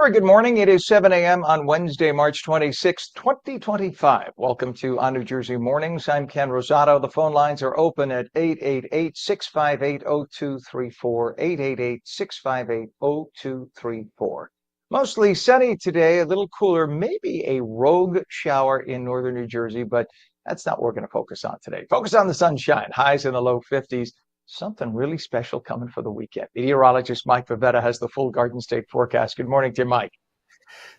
Very good morning. It is 7 a.m. on Wednesday, March 26, 2025. Welcome to On New Jersey Mornings. I'm Ken Rosato. The phone lines are open at 888-658-0234, 888-658-0234. Mostly sunny today, a little cooler, maybe a rogue shower in northern New Jersey, but that's not what we're going to focus on today. Focus on the sunshine, highs in the low 50s. Something really special coming for the weekend. Meteorologist Mike Favetta has the full Garden State forecast. Good morning to you, Mike.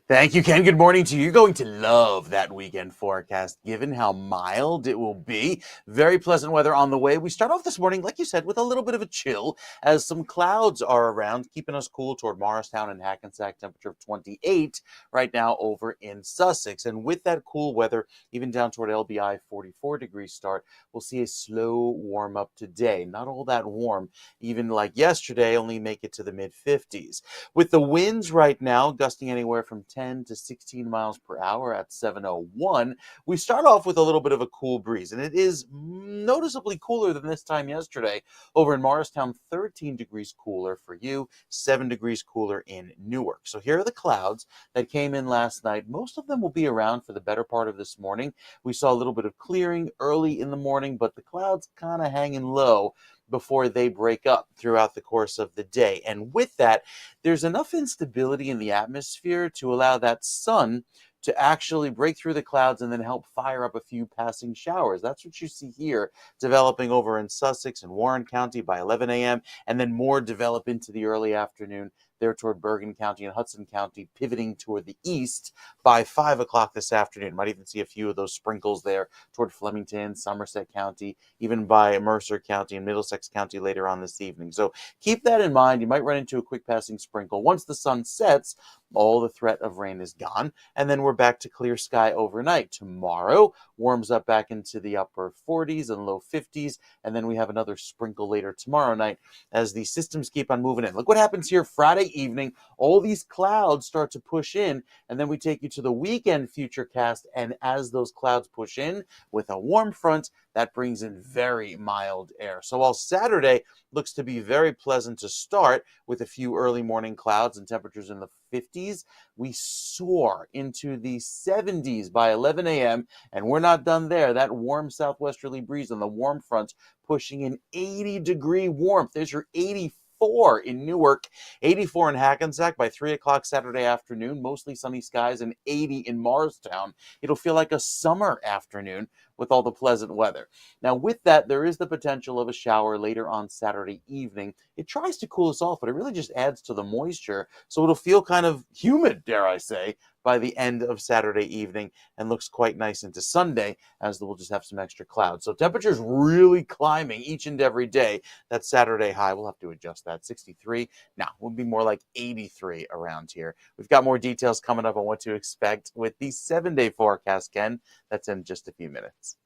Thank you, Ken. Good morning to you. You're going to love that weekend forecast, given how mild it will be. Very pleasant weather on the way. We start off this morning, like you said, with a little bit of a chill as some clouds are around, keeping us cool toward Morristown and Hackensack, temperature of 28 right now over in Sussex. And with that cool weather, even down toward LBI, 44 degrees start, we'll see a slow warm up today. Not all that warm, even like yesterday, only make it to the mid 50s. With the winds right now gusting anywhere from 10 to 16 miles per hour at 7:01, we start off with a little bit of a cool breeze, and it is noticeably cooler than this time yesterday. Over in Morristown, 13 degrees cooler for you, 7 degrees cooler in Newark. So here are the clouds that came in last night. Most of them will be around for the better part of this morning. We saw a little bit of clearing early in the morning, but the clouds kind of hanging low before they break up throughout the course of the day. And with that, there's enough instability in the atmosphere to allow that sun to actually break through the clouds and then help fire up a few passing showers. That's what you see here developing over in Sussex and Warren County by 11 a.m. and then more develop into the early afternoon there toward Bergen County and Hudson County, pivoting toward the east by 5 o'clock this afternoon. Might even see a few of those sprinkles there toward Flemington, Somerset County, even by Mercer County and Middlesex County later on this evening. So keep that in mind. You might run into a quick passing sprinkle. Once the sun sets, all the threat of rain is gone, and then we're back to clear sky overnight. Tomorrow warms up back into the upper 40s and low 50s, and then we have another sprinkle later tomorrow night as the systems keep on moving in. Look what happens here Friday evening. All these clouds start to push in, and then we take you to the weekend futurecast, and as those clouds push in with a warm front, that brings in very mild air. So while Saturday looks to be very pleasant to start with a few early morning clouds and temperatures in the 50s, we soar into the 70s by 11 a.m. and we're not done there. That warm southwesterly breeze on the warm front pushing in 80-degree warmth. There's your 84 in Newark, 84 in Hackensack by 3 o'clock Saturday afternoon, mostly sunny skies, and 80 in Morristown. It'll feel like a summer afternoon with all the pleasant weather. Now, with that, there is the potential of a shower later on Saturday evening. It tries to cool us off, but it really just adds to the moisture, so it'll feel kind of humid, dare I say, by the end of Saturday evening, and looks quite nice into Sunday as we'll just have some extra clouds. So temperatures really climbing each and every day. That Saturday high, we'll have to adjust that, 63. Now, we'll be more like 83 around here. We've got more details coming up on what to expect with the 7-day forecast, Ken. That's in just a few minutes.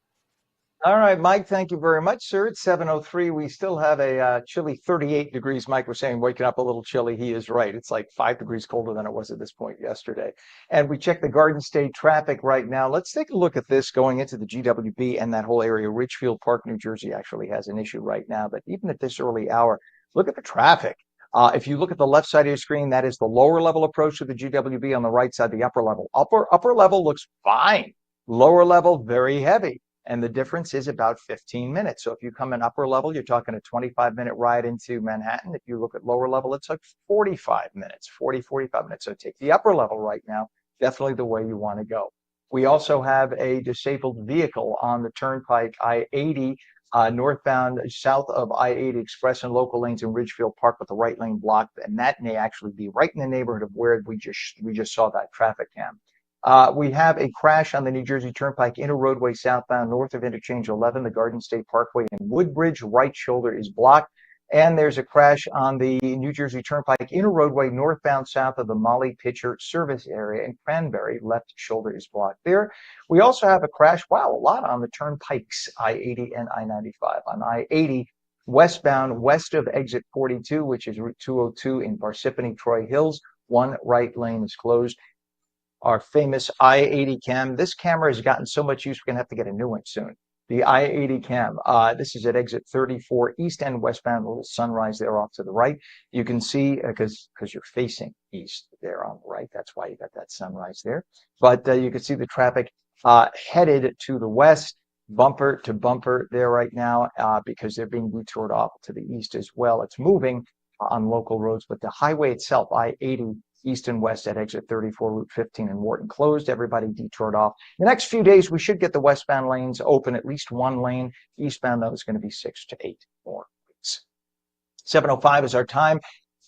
All right, Mike, thank you very much, sir. It's 7:03. We still have a chilly 38 degrees. Mike was saying waking up a little chilly. He is right. It's like 5 degrees colder than it was at this point yesterday. And we check the Garden State traffic right now. Let's take a look at this going into the GWB and that whole area. Ridgefield Park, New Jersey actually has an issue right now. But even at this early hour, look at the traffic. If you look at the left side of your screen, that is the lower level approach to the GWB. On the right side, the upper level. Upper level looks fine. Lower level, very heavy. And the difference is about 15 minutes. So if you come in upper level, you're talking a 25-minute ride into Manhattan. If you look at lower level, it's like 45 minutes, 45 minutes. So take the upper level right now, definitely the way you want to go. We also have a disabled vehicle on the Turnpike I-80, northbound south of I-80 Express and local lanes in Ridgefield Park with the right lane blocked. And that may actually be right in the neighborhood of where we just saw that traffic cam. We have a crash on the New Jersey Turnpike inner roadway southbound north of Interchange 11, the Garden State Parkway in Woodbridge. Right shoulder is blocked. And there's a crash on the New Jersey Turnpike inner roadway northbound south of the Molly Pitcher service area in Cranberry. Left shoulder is blocked there. We also have a crash, wow, a lot on the turnpikes, I-80 and I-95. On I-80, westbound west of exit 42, which is Route 202 in Parsippany Troy Hills, one right lane is closed. Our famous I-80 cam. This camera has gotten so much use, we're going to have to get a new one soon. The I-80 cam. This is at exit 34, east and westbound, a little sunrise there off to the right. You can see, because you're facing east there on the right. That's why you got that sunrise there. But you can see the traffic headed to the west, bumper to bumper there right now, because they're being detoured off to the east as well. It's moving on local roads, but the highway itself, I-80, east and west at exit 34, Route 15 in Wharton closed. Everybody detoured off. The next few days, we should get the westbound lanes open, at least one lane. Eastbound, though, is going to be 6 to 8 more weeks. 7:05 is our time.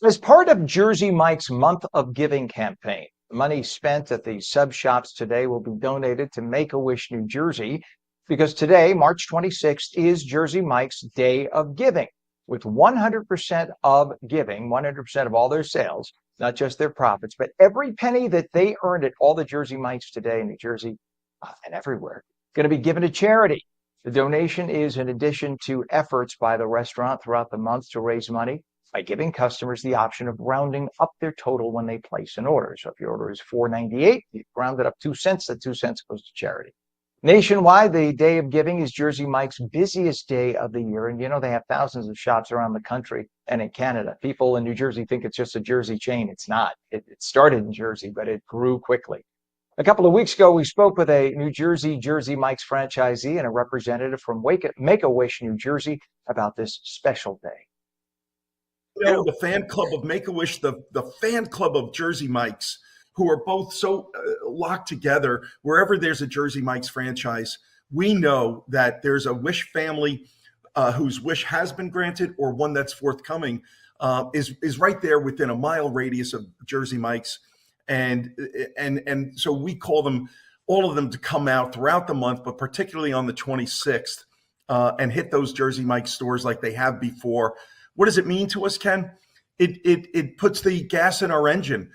As part of Jersey Mike's Month of Giving campaign, the money spent at the sub shops today will be donated to Make-A-Wish New Jersey, because today, March 26th, is Jersey Mike's Day of Giving, with 100% of giving, 100% of all their sales, not just their profits, but every penny that they earned at all the Jersey Mikes today in New Jersey and everywhere, going to be given to charity. The donation is in addition to efforts by the restaurant throughout the month to raise money by giving customers the option of rounding up their total when they place an order. So if your order is $4.98, you round it up 2 cents, the 2 cents goes to charity. Nationwide, the Day of Giving is Jersey Mike's busiest day of the year. And they have thousands of shops around the country and in Canada. People in New Jersey think it's just a Jersey chain. It's not. It started in Jersey, but it grew quickly. A couple of weeks ago, we spoke with a New Jersey Mike's franchisee and a representative from Make-A-Wish, New Jersey, about this special day. The fan club of Make-A-Wish, the fan club of Jersey Mike's, who are both so locked together. Wherever there's a Jersey Mike's franchise, we know that there's a Wish family whose wish has been granted or one that's forthcoming, is right there within a mile radius of Jersey Mike's. And so we call them, all of them, to come out throughout the month, but particularly on the 26th, and hit those Jersey Mike's stores like they have before. What does it mean to us, Ken? It puts the gas in our engine.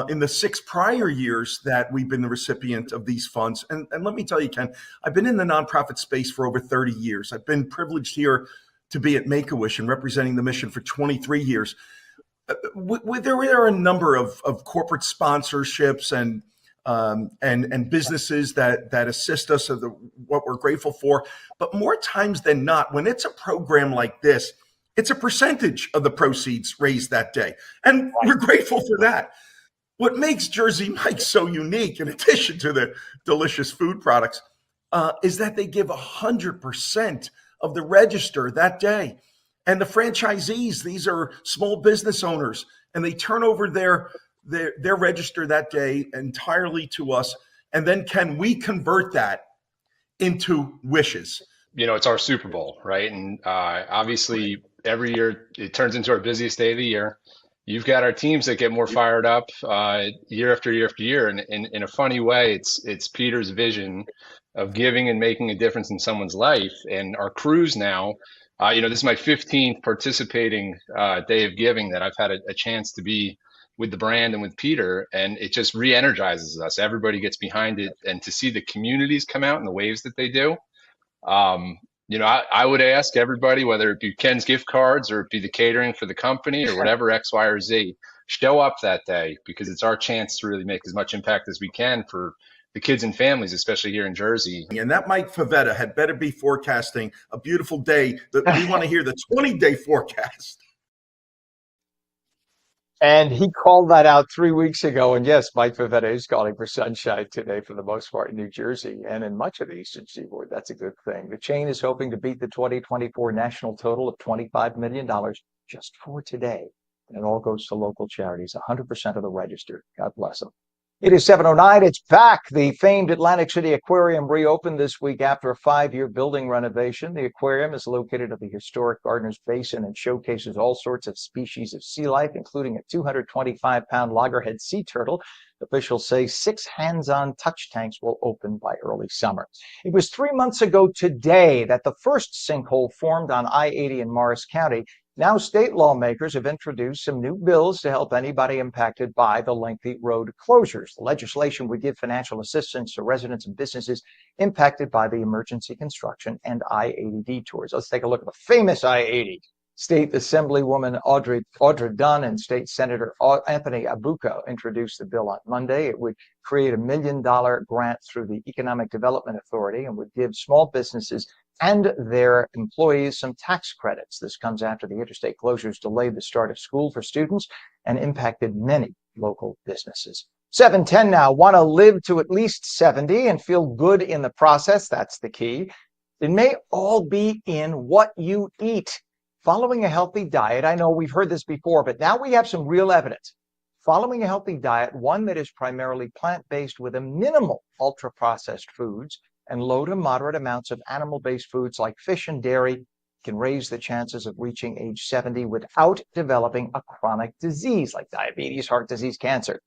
In the 6 prior years that we've been the recipient of these funds. And let me tell you, Ken, I've been in the nonprofit space for over 30 years. I've been privileged here to be at Make-A-Wish and representing the mission for 23 years. There are a number of corporate sponsorships and businesses that assist us, of what we're grateful for. But more times than not, when it's a program like this, it's a percentage of the proceeds raised that day. And we're grateful for that. What makes Jersey Mike's so unique, in addition to the delicious food products, is that they give 100% of the register that day. And the franchisees, these are small business owners, and they turn over their register that day entirely to us. And then can we convert that into wishes? It's our Super Bowl, right? And obviously, every year it turns into our busiest day of the year. You've got our teams that get more fired up year after year after year. And in a funny way, it's Peter's vision of giving and making a difference in someone's life. And our crews now, this is my 15th participating day of giving that I've had a chance to be with the brand and with Peter. And it just re-energizes us. Everybody gets behind it. And to see the communities come out in the waves that they do, I would ask everybody, whether it be Ken's gift cards or it be the catering for the company or whatever, X, Y, or Z, show up that day, because it's our chance to really make as much impact as we can for the kids and families, especially here in Jersey. And that Mike Favetta had better be forecasting a beautiful day. That we want to hear the 20-day forecast. And he called that out 3 weeks ago. And yes, Mike Favetta is calling for sunshine today for the most part in New Jersey and in much of the Eastern Seaboard. That's a good thing. The chain is hoping to beat the 2024 national total of $25 million just for today. And it all goes to local charities, 100% of the register. God bless them. It is 7:09. It's back. The famed Atlantic City Aquarium reopened this week after a 5-year building renovation. The aquarium is located at the historic Gardeners Basin and showcases all sorts of species of sea life, including a 225-pound loggerhead sea turtle. Officials say 6 hands-on touch tanks will open by early summer. It was 3 months ago today that the first sinkhole formed on I-80 in Morris County. Now, state lawmakers have introduced some new bills to help anybody impacted by the lengthy road closures. The legislation would give financial assistance to residents and businesses impacted by the emergency construction and I-80 detours. Let's take a look at the famous I-80. State Assemblywoman Audra Dunn and State Senator Anthony Abuka introduced the bill on Monday. It would create $1 million grant through the Economic Development Authority and would give small businesses and their employees some tax credits. This comes after the interstate closures delayed the start of school for students and impacted many local businesses. 7:10 now. Want to live to at least 70 and feel good in the process? That's the key. It may all be in what you eat. Following a healthy diet, I know we've heard this before, but now we have some real evidence. Following a healthy diet, one that is primarily plant-based with a minimal ultra-processed foods and low to moderate amounts of animal-based foods like fish and dairy, can raise the chances of reaching age 70 without developing a chronic disease like diabetes, heart disease, cancer.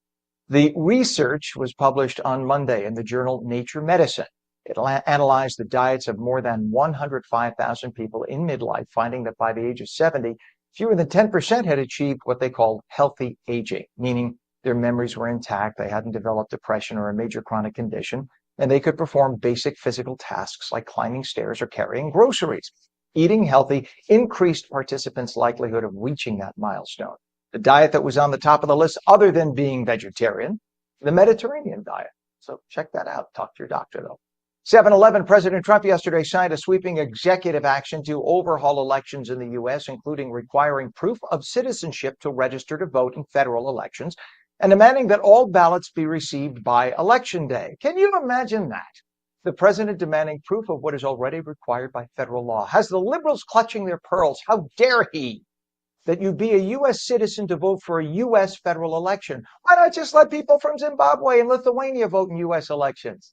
The research was published on Monday in the journal Nature Medicine. It analyzed the diets of more than 105,000 people in midlife, finding that by the age of 70, fewer than 10% had achieved what they called healthy aging, meaning their memories were intact, they hadn't developed depression or a major chronic condition, and they could perform basic physical tasks like climbing stairs or carrying groceries. Eating healthy increased participants' likelihood of reaching that milestone. The diet that was on the top of the list, other than being vegetarian, the Mediterranean diet. So check that out. Talk to your doctor, though. 7-Eleven, President Trump yesterday signed a sweeping executive action to overhaul elections in the U.S., including requiring proof of citizenship to register to vote in federal elections and demanding that all ballots be received by Election Day. Can you imagine that? The president demanding proof of what is already required by federal law. Has the liberals clutching their pearls? How dare he? That you be a U.S. citizen to vote for a U.S. federal election. Why not just let people from Zimbabwe and Lithuania vote in U.S. elections?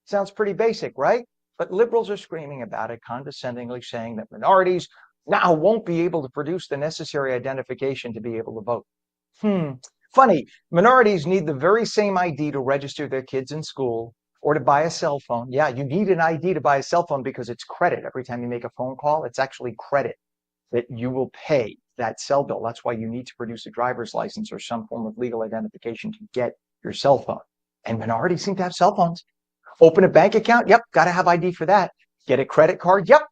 Sounds pretty basic, right? But liberals are screaming about it, condescendingly saying that minorities now won't be able to produce the necessary identification to be able to vote. Funny, minorities need the very same ID to register their kids in school or to buy a cell phone. Yeah, you need an ID to buy a cell phone because it's credit. Every time you make a phone call, it's actually credit that you will pay that cell bill. That's why you need to produce a driver's license or some form of legal identification to get your cell phone. And minorities seem to have cell phones. Open a bank account? Yep, got to have ID for that. Get a credit card? Yep.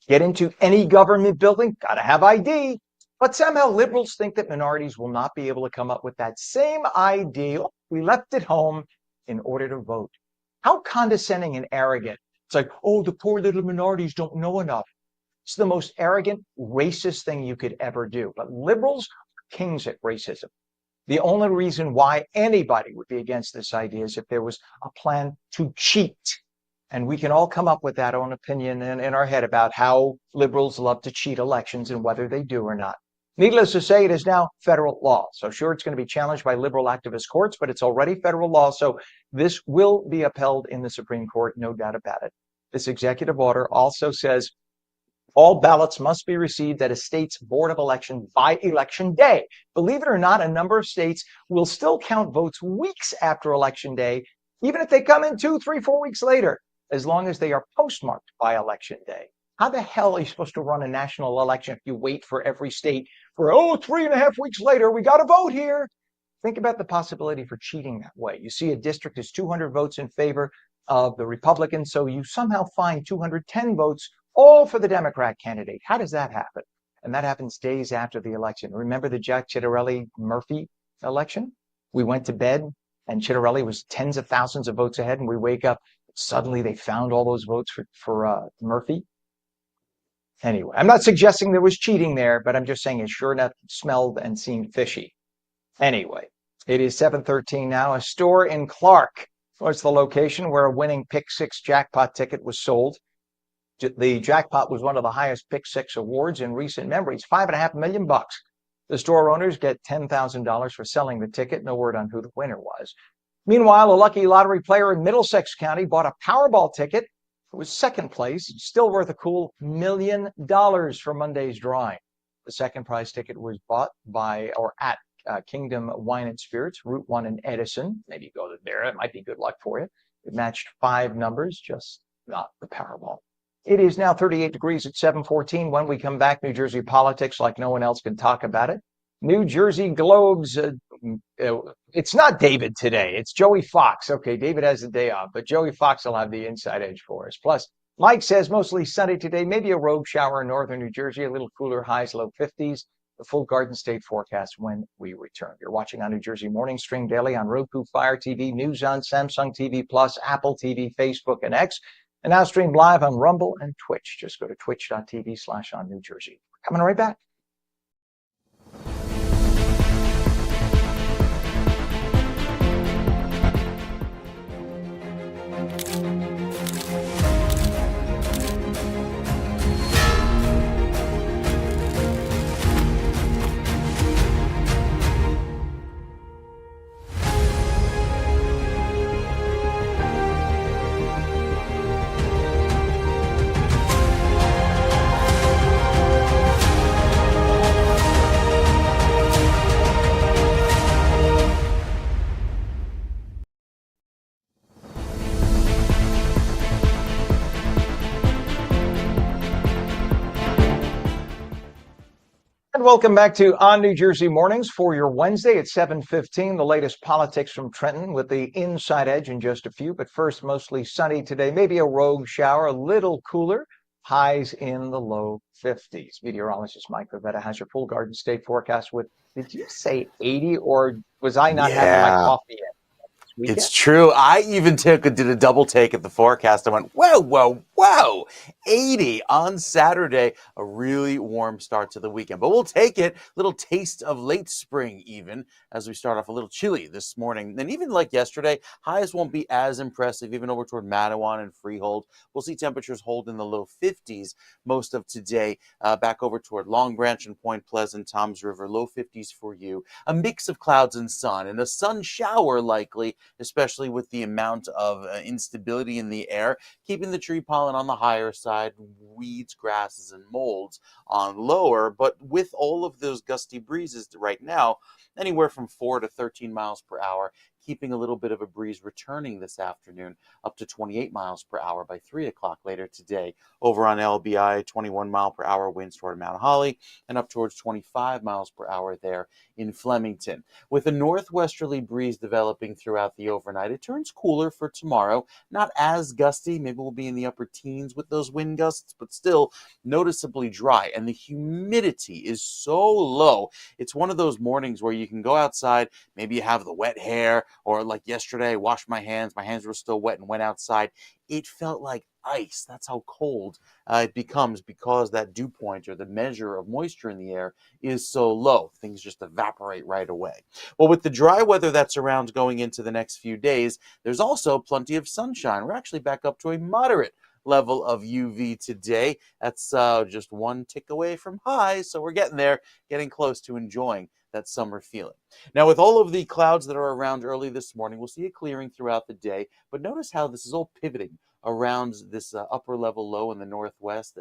Get into any government building? Got to have ID. But somehow liberals think that minorities will not be able to come up with that same ID we left at home in order to vote. How condescending and arrogant. It's like, oh, the poor little minorities don't know enough. It's the most arrogant, racist thing you could ever do. But liberals are kings at racism. The only reason why anybody would be against this idea is if there was a plan to cheat. And we can all come up with that own opinion in our head about how liberals love to cheat elections and whether they do or not. Needless to say, it is now federal law. So sure, it's going to be challenged by liberal activist courts, but it's already federal law. So this will be upheld in the Supreme Court, no doubt about it. This executive order also says all ballots must be received at a state's Board of Election by Election Day. Believe it or not, a number of states will still count votes weeks after Election Day, even if they come in 2, 3, 4 weeks later, as long as they are postmarked by Election Day. How the hell are you supposed to run a national election if you wait for every state for, 3.5 weeks later, we got to vote here? Think about the possibility for cheating that way. You see a district is 200 votes in favor of the Republicans, so you somehow find 210 votes all for the Democrat candidate. How does that happen? And that happens days after the election. Remember the Jack Ciattarelli-Murphy election? We went to bed and Ciattarelli was tens of thousands of votes ahead, and we wake up, suddenly they found all those votes for Murphy. Anyway, I'm not suggesting there was cheating there, but I'm just saying it sure enough smelled and seemed fishy. Anyway, it is 7:13 now. A store in Clark was the location where a winning Pick Six jackpot ticket was sold. The jackpot was one of the highest Pick Six awards in recent memories, $5.5 million. The store owners get $10,000 for selling the ticket. No word on who the winner was. Meanwhile, a lucky lottery player in Middlesex County bought a Powerball ticket. It was second place, still worth a cool $1 million for Monday's drawing. The second prize ticket was bought by or at Kingdom Wine and Spirits, Route 1 in Edison. Maybe go there. It might be good luck for you. It matched 5 numbers, just not the Powerball. It is now 38 degrees at 7:14. When we come back, New Jersey politics like no one else can talk about it. New Jersey Globes. It's not David today. It's Joey Fox. Okay, David has the day off, but Joey Fox will have the inside edge for us. Plus, Mike says mostly sunny today, maybe a rogue shower in northern New Jersey, a little cooler, highs, low 50s. The full Garden State forecast when we return. You're watching on New Jersey Morning, stream daily on Roku, Fire TV, News on Samsung TV Plus, Apple TV, Facebook, and X. and now streamed live on Rumble and Twitch. Just go to twitch.tv/ONNJ. Coming right back. And welcome back to On New Jersey Mornings for your Wednesday at 7:15. The latest politics from Trenton with the inside edge in just a few. But first, mostly sunny today. Maybe a rogue shower, a little cooler. Highs in the low 50s. Meteorologist Mike Favetta has your full Garden State forecast with, did you say 80, or was I not having my Yeah. coffee yet this weekend? It's true. I even did a double take at the forecast. I went, whoa, whoa, whoa. 80 on Saturday. A really warm start to the weekend. But we'll take it. Little taste of late spring even as we start off a little chilly this morning. And even like yesterday, highs won't be as impressive even over toward Matawan and Freehold. We'll see temperatures hold in the low 50s most of today. Back over toward Long Branch and Point Pleasant, Toms River, low 50s for you. A mix of clouds and sun, and a sun shower likely, especially with the amount of instability in the air, keeping the tree pollen on the higher side, weeds, grasses, and molds on lower. But with all of those gusty breezes right now, anywhere from 4 to 13 miles per hour, keeping a little bit of a breeze returning this afternoon up to 28 miles per hour by 3 o'clock later today. Over on LBI, 21 mile per hour winds toward Mount Holly and up towards 25 miles per hour there in Flemington. With a northwesterly breeze developing throughout the overnight, it turns cooler for tomorrow. Not as gusty. Maybe we'll be in the upper teens with those wind gusts, but still noticeably dry. And the humidity is so low. It's one of those mornings where you can go outside, maybe you have the wet hair, or like yesterday, I washed my hands were still wet and went outside. It felt like ice. That's how cold it becomes because that dew point or the measure of moisture in the air is so low. Things just evaporate right away. Well, with the dry weather that's around going into the next few days, there's also plenty of sunshine. We're actually back up to a moderate level of UV today. That's just one tick away from high, so we're getting there, getting close to enjoying that summer feeling. Now, with all of the clouds that are around early this morning, we'll see a clearing throughout the day, but notice how this is all pivoting around this upper level low in the northwest,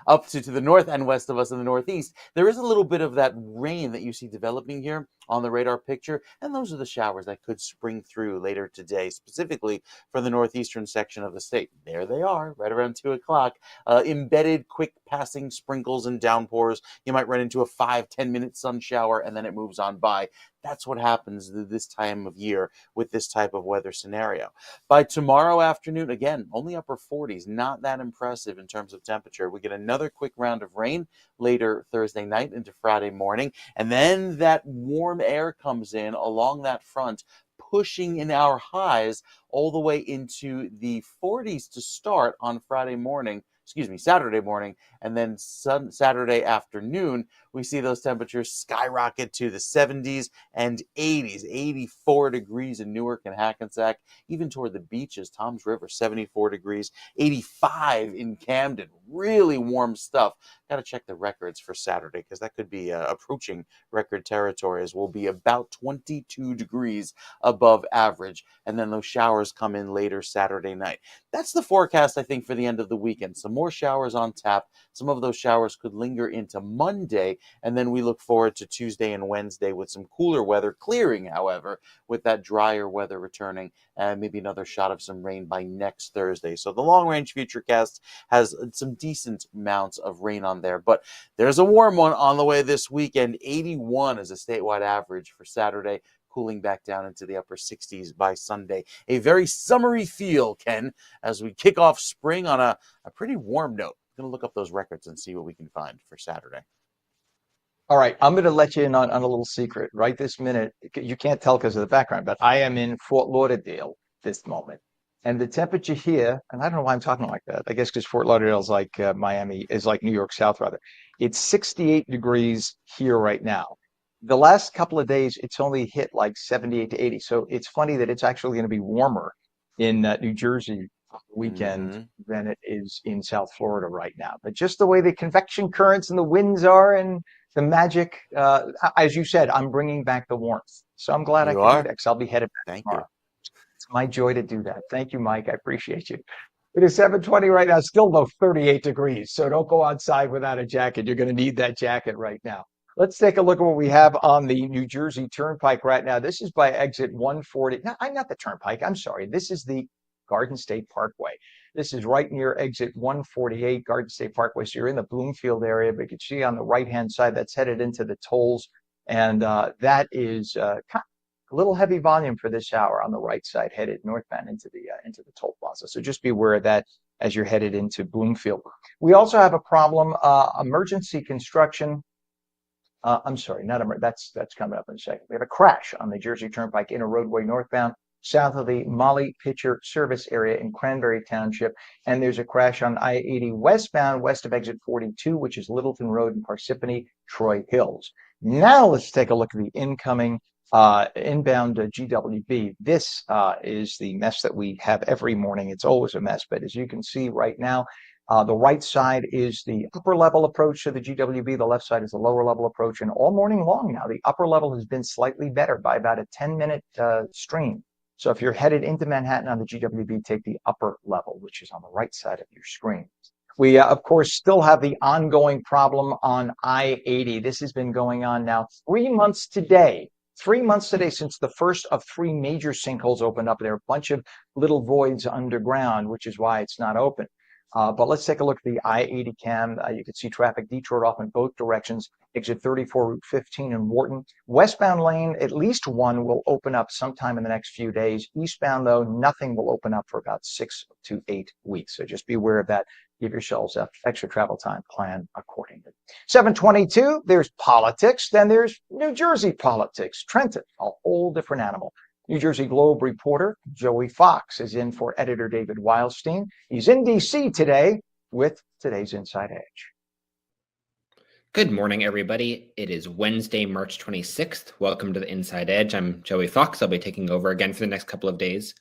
up to the north and west of us in the northeast. There is a little bit of that rain that you see developing here on the radar picture, and those are the showers that could spring through later today, specifically for the northeastern section of the state. There they are, right around 2 o'clock. Embedded, quick passing sprinkles and downpours. You might run into a 5-10 minute sun shower, and then it moves on by. That's what happens this time of year with this type of weather scenario. By tomorrow afternoon, again, only upper 40s, not that impressive in terms of temperature. We get another quick round of rain later Thursday night into Friday morning, and then that warm air comes in along that front, pushing in our highs all the way into the 40s to start on Saturday morning, and then Saturday afternoon, we see those temperatures skyrocket to the 70s and 80s, 84 degrees in Newark and Hackensack, even toward the beaches, Toms River, 74 degrees, 85 in Camden, really warm stuff. Got to check the records for Saturday because that could be approaching record territory, as we'll be about 22 degrees above average, and then those showers come in later Saturday night. That's the forecast, I think, for the end of the weekend. Some more showers on tap. Some of those showers could linger into Monday, and then we look forward to Tuesday and Wednesday with some cooler weather clearing, however, with that drier weather returning, and maybe another shot of some rain by next Thursday. So the long-range futurecast has some decent amounts of rain on there, but there's a warm one on the way this weekend. 81 is a statewide average for Saturday, cooling back down into the upper 60s by Sunday. A very summery feel, Ken, as we kick off spring on a pretty warm note. I'm going to look up those records and see what we can find for Saturday. All right, I'm going to let you in on a little secret right this minute. You can't tell because of the background, but I am in Fort Lauderdale this moment. And the temperature here, and I don't know why I'm talking like that. I guess because Fort Lauderdale is like Miami, is like New York South, rather. It's 68 degrees here right now. The last couple of days, it's only hit like 78 to 80. So it's funny that it's actually going to be warmer in New Jersey weekend Hmm. than it is in South Florida right now. But just the way the convection currents and the winds are and the magic, as you said, I'm bringing back the warmth. So I'm glad I You could do are. that because I'll be headed back Thank you. tomorrow. It's my joy to do that. Thank you, Mike. I appreciate you. It is 7:20 right now, still though 38 degrees. So don't go outside without a jacket. You're going to need that jacket right now. Let's take a look at what we have on the New Jersey Turnpike right now. This is by exit 140. No, I'm not the Turnpike. I'm sorry. This is the Garden State Parkway. This is right near exit 148, Garden State Parkway. So you're in the Bloomfield area, but you can see on the right-hand side that's headed into the tolls. And that is a little heavy volume for this hour on the right side, headed northbound into the toll plaza. So just be aware of that as you're headed into Bloomfield. We also have a problem, emergency construction. I'm sorry, not that's coming up in a second. We have a crash on the Jersey Turnpike inner roadway northbound, south of the Molly Pitcher service area in Cranberry Township, and there's a crash on I-80 westbound, west of exit 42, which is Littleton Road in Parsippany, Troy Hills. Now let's take a look at the incoming inbound GWB. This is the mess that we have every morning. It's always a mess, but as you can see right now, the right side is the upper level approach to the GWB. The left side is the lower level approach. And all morning long now, the upper level has been slightly better by about a 10-minute stream. So if you're headed into Manhattan on the GWB, take the upper level, which is on the right side of your screen. We, of course, still have the ongoing problem on I-80. This has been going on now 3 months today. 3 months today since the first of three major sinkholes opened up. There are a bunch of little voids underground, which is why it's not open. But let's take a look at the I-80 cam. You can see traffic detoured off in both directions. Exit 34, Route 15 in Wharton. Westbound lane, at least one will open up sometime in the next few days. Eastbound, though, nothing will open up for about 6 to 8 weeks. So just be aware of that. Give yourselves extra travel time. Plan accordingly. 7:22, there's politics. Then there's New Jersey politics. Trenton, a whole different animal. New Jersey Globe reporter Joey Fox is in for editor David Wildstein. He's in D.C. today with today's Inside Edge. Good morning, everybody. It is Wednesday, March 26th. Welcome to the Inside Edge. I'm Joey Fox. I'll be taking over again for the next couple of days.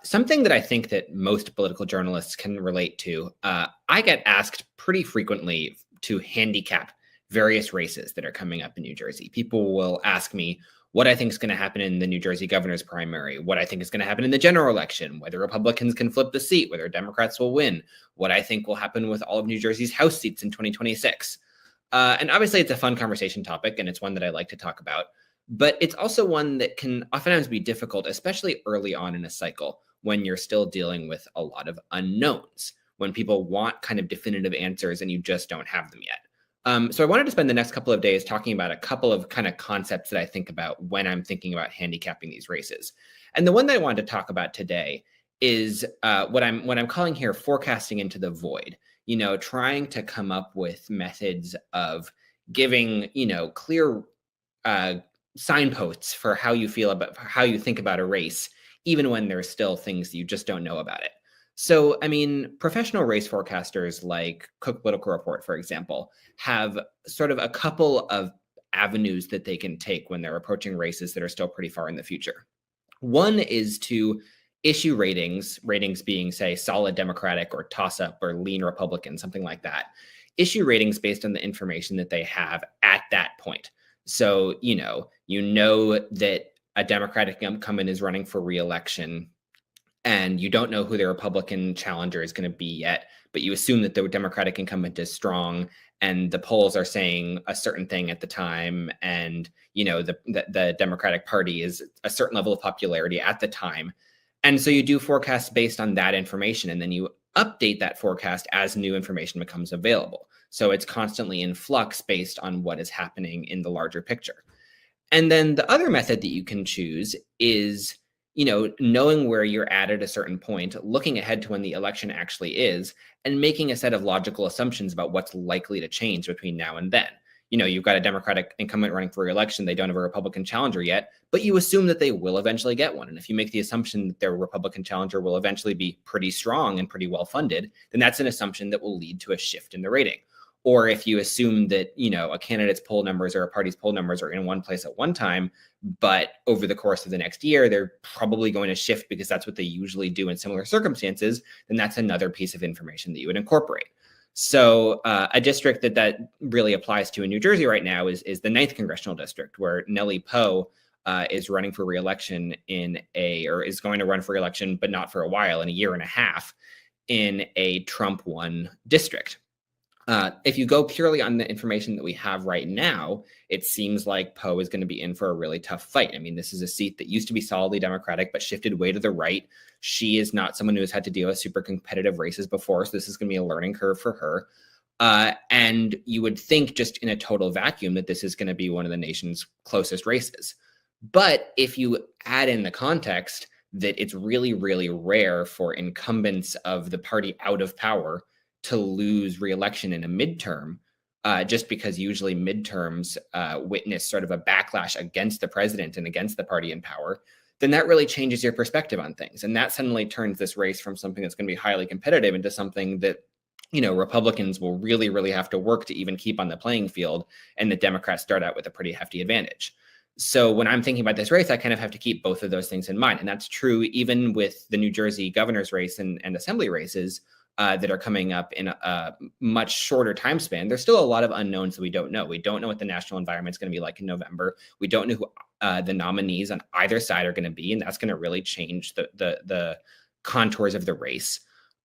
Something that I think that most political journalists can relate to, I get asked pretty frequently to handicap various races that are coming up in New Jersey. People will ask me what I think is going to happen in the New Jersey governor's primary, what I think is going to happen in the general election, whether Republicans can flip the seat, whether Democrats will win, what I think will happen with all of New Jersey's House seats in 2026. And obviously, it's a fun conversation topic, and it's one that I like to talk about. But it's also one that can oftentimes be difficult, especially early on in a cycle when you're still dealing with a lot of unknowns, when people want kind of definitive answers and you just don't have them yet. So I wanted to spend the next couple of days talking about a couple of kind of concepts that I think about when I'm thinking about handicapping these races. And the one that I wanted to talk about today is what I'm calling here forecasting into the void. You know, trying to come up with methods of giving, clear signposts for how you feel about how you think about a race, even when there's still things you just don't know about it. So, I mean, professional race forecasters like Cook Political Report, for example, have sort of a couple of avenues that they can take when they're approaching races that are still pretty far in the future. One is to issue ratings being, say, solid Democratic or toss-up or lean Republican, something like that. Issue ratings based on the information that they have at that point. So, you know that a Democratic incumbent is running for re-election, and you don't know who the Republican challenger is going to be yet, but you assume that the Democratic incumbent is strong, and the polls are saying a certain thing at the time, and the Democratic Party is a certain level of popularity at the time. And so you do forecasts based on that information, and then you update that forecast as new information becomes available. So it's constantly in flux based on what is happening in the larger picture. And then the other method that you can choose is, knowing where you're at a certain point, looking ahead to when the election actually is, and making a set of logical assumptions about what's likely to change between now and then. you've got a Democratic incumbent running for re-election. They don't have a Republican challenger yet, but you assume that they will eventually get one. And if you make the assumption that their Republican challenger will eventually be pretty strong and pretty well funded, then that's an assumption that will lead to a shift in the rating. Or if you assume that, a candidate's poll numbers or a party's poll numbers are in one place at one time, but over the course of the next year, they're probably going to shift because that's what they usually do in similar circumstances, then that's another piece of information that you would incorporate. So a district that really applies to in New Jersey right now is the 9th Congressional District, where Nellie Poe is running for re-election or is going to run for re-election, but not for a while, in a year and a half, in a Trump-won district. If you go purely on the information that we have right now, it seems like Poe is going to be in for a really tough fight. I mean, this is a seat that used to be solidly Democratic, but shifted way to the right. She is not someone who has had to deal with super competitive races before, so this is going to be a learning curve for her. And you would think, just in a total vacuum, that this is going to be one of the nation's closest races. But if you add in the context that it's really, really rare for incumbents of the party out of power to lose re-election in a midterm, just because usually midterms witness sort of a backlash against the president and against the party in power, then that really changes your perspective on things. And that suddenly turns this race from something that's going to be highly competitive into something that, Republicans will really, really have to work to even keep on the playing field, and the Democrats start out with a pretty hefty advantage. So when I'm thinking about this race, I kind of have to keep both of those things in mind. And that's true even with the New Jersey governor's race and assembly races, that are coming up in a much shorter time span. There's still a lot of unknowns that we don't know. We don't know what the national environment is going to be like in November. We don't know who the nominees on either side are going to be, and that's going to really change the contours of the race.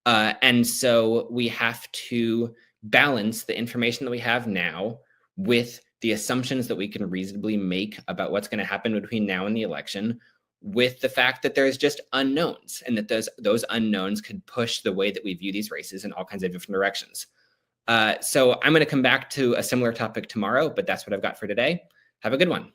And so we have to balance the information that we have now with the assumptions that we can reasonably make about what's going to happen between now and the election, with the fact that there's just unknowns, and that those unknowns could push the way that we view these races in all kinds of different directions. So I'm going to come back to a similar topic tomorrow, but that's what I've got for today. Have a good one.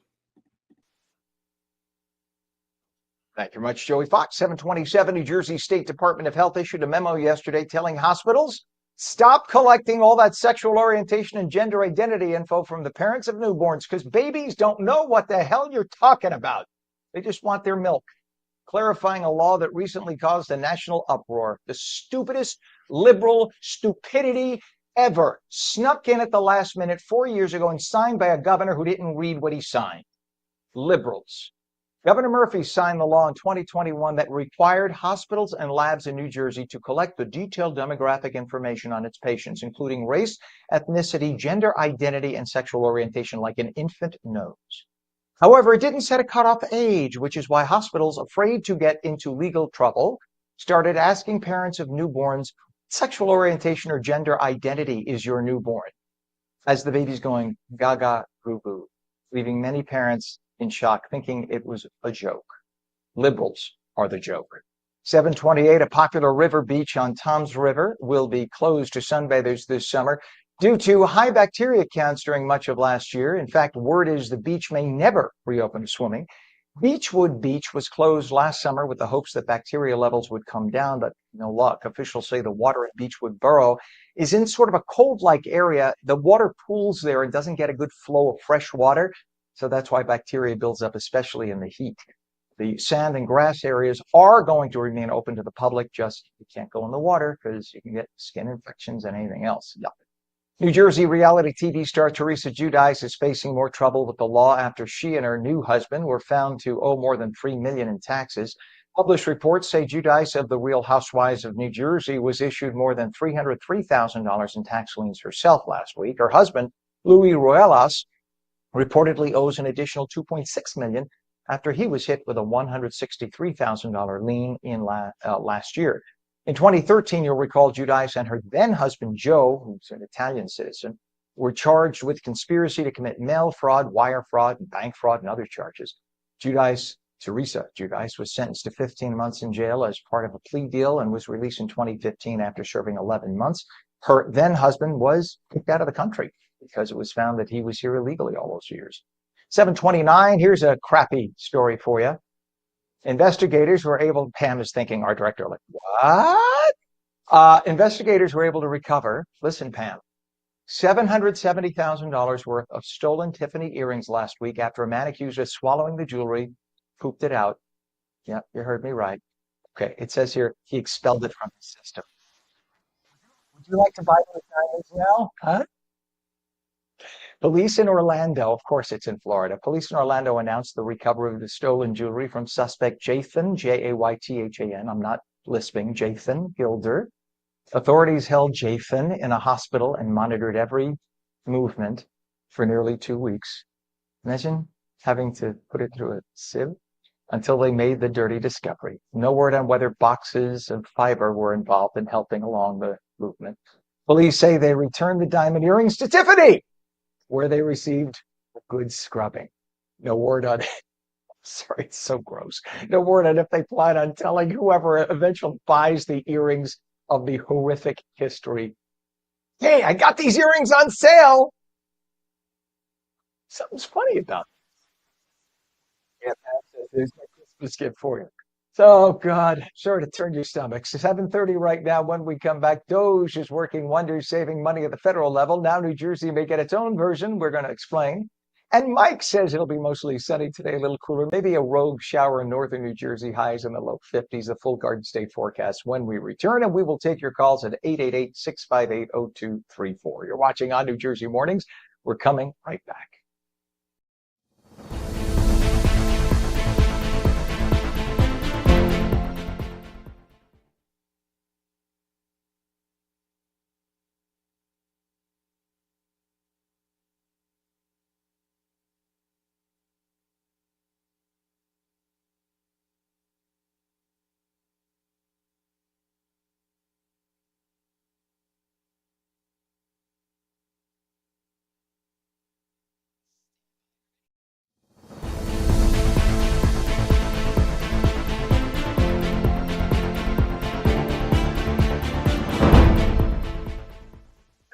Thank you very much, Joey Fox. 727, New Jersey State Department of Health issued a memo yesterday telling hospitals, stop collecting all that sexual orientation and gender identity info from the parents of newborns, because babies don't know what the hell you're talking about. They just want their milk. Clarifying a law that recently caused a national uproar. The stupidest liberal stupidity ever. Snuck in at the last minute 4 years ago and signed by a governor who didn't read what he signed. Liberals. Governor Murphy signed the law in 2021 that required hospitals and labs in New Jersey to collect the detailed demographic information on its patients, including race, ethnicity, gender identity, and sexual orientation, like an infant knows. However, it didn't set a cutoff age, which is why hospitals, afraid to get into legal trouble, started asking parents of newborns, sexual orientation or gender identity is your newborn, as the baby's going gaga goo-goo, leaving many parents in shock, thinking it was a joke. Liberals are the joke. 728, a popular river beach on Toms River will be closed to sunbathers this summer due to high bacteria counts during much of last year. In fact, word is the beach may never reopen to swimming. Beechwood Beach was closed last summer with the hopes that bacteria levels would come down, but no luck. Officials say the water in Beechwood Borough is in sort of a cold-like area. The water pools there and doesn't get a good flow of fresh water, so that's why bacteria builds up, especially in the heat. The sand and grass areas are going to remain open to the public, just you can't go in the water because you can get skin infections and anything else. Yuck. New Jersey reality TV star Teresa Giudice is facing more trouble with the law after she and her new husband were found to owe more than $3 million in taxes. Published reports say Giudice of the Real Housewives of New Jersey was issued more than $303,000 in tax liens herself last week. Her husband, Louis Roelas, reportedly owes an additional $2.6 million after he was hit with a $163,000 lien in last year. In 2013, you'll recall Giudice and her then husband, Joe, who's an Italian citizen, were charged with conspiracy to commit mail fraud, wire fraud, bank fraud, and other charges. Teresa Giudice was sentenced to 15 months in jail as part of a plea deal and was released in 2015 after serving 11 months. Her then husband was kicked out of the country because it was found that he was here illegally all those years. 729, here's a crappy story for you. Investigators were able, Pam is thinking, our director, like, what? Investigators were able to recover, listen, Pam, $770,000 worth of stolen Tiffany earrings last week after a man accused of swallowing the jewelry, pooped it out. Yeah, you heard me right. Okay, it says here he expelled it from his system. Would you like to buy those diamonds now? Huh? Police in Orlando, of course it's in Florida. Police in Orlando announced the recovery of the stolen jewelry from suspect Jathan, Jaythan. I'm not lisping, Jathan Gilder. Authorities held Jathan in a hospital and monitored every movement for nearly 2 weeks. Imagine having to put it through a sieve until they made the dirty discovery. No word on whether boxes of fiber were involved in helping along the movement. Police say they returned the diamond earrings to Tiffany, where they received a good scrubbing. No word on, sorry, it's so gross. No word on if they plan on telling whoever eventually buys the earrings of the horrific history. Hey, I got these earrings on sale. Something's funny about it. Yeah, there's my Christmas gift for you. So, oh God, sure to turn your stomach. 7:30 right now. When we come back, Doge is working wonders, saving money at the federal level. Now New Jersey may get its own version. We're going to explain. And Mike says it'll be mostly sunny today, a little cooler, maybe a rogue shower in northern New Jersey, highs in the low 50s, the full Garden State forecast when we return. And we will take your calls at 888-658-0234. You're watching On New Jersey Mornings. We're coming right back.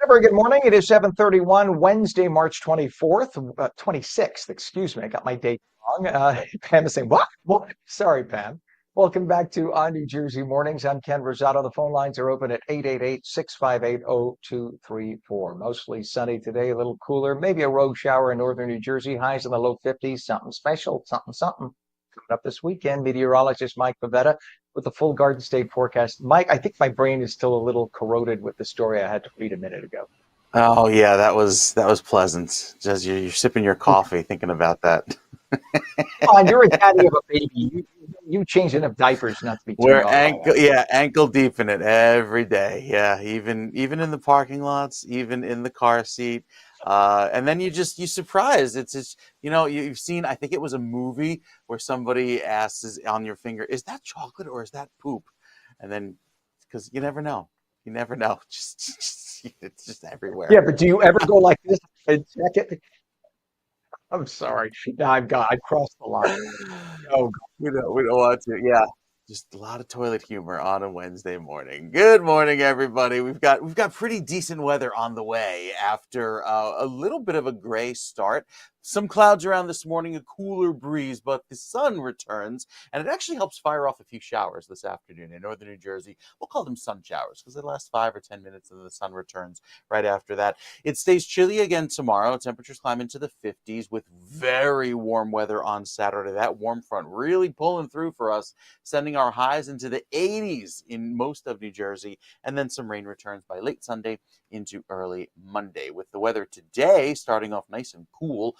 Very good morning. It is 7:31, Wednesday, March 24th, 26th. Excuse me, I got my date wrong. Pam is saying, what? What? Sorry, Pam. Welcome back to On New Jersey Mornings. I'm Ken Rosato. The phone lines are open at 888-658-0234. Mostly sunny today, a little cooler, maybe a rogue shower in northern New Jersey. Highs in the low 50s. Something special, something. Coming up this weekend, meteorologist Mike Favetta with the full Garden State forecast. Mike, I think my brain is still a little corroded with the story I had to read a minute ago. Oh yeah, that was pleasant. Just you're sipping your coffee, thinking about that. Come on, you're a daddy of a baby. You change enough diapers not to be turned We're on by that. ankle deep in it every day. Yeah, even in the parking lots, even in the car seat. And then you surprised. It's just, you've seen, I think it was a movie where somebody asks on your finger, is that chocolate or is that poop? And then, because you never know. You never know. Just it's just everywhere. Yeah, but do you ever go like this and check it? I'm sorry. No, I crossed the line. Oh, We don't want to. Yeah. Just a lot of toilet humor on a Wednesday morning. Good morning, everybody. We've got pretty decent weather on the way after a little bit of a gray start. Some clouds around this morning, a cooler breeze, but the sun returns, and it actually helps fire off a few showers this afternoon in northern New Jersey. We'll call them sun showers because they last 5 or 10 minutes, and then the sun returns right after that. It stays chilly again tomorrow. Temperatures climb into the 50s with very warm weather on Saturday. That warm front really pulling through for us, sending our highs into the 80s in most of New Jersey, and then some rain returns by late Sunday into early Monday. With the weather today starting off nice and cool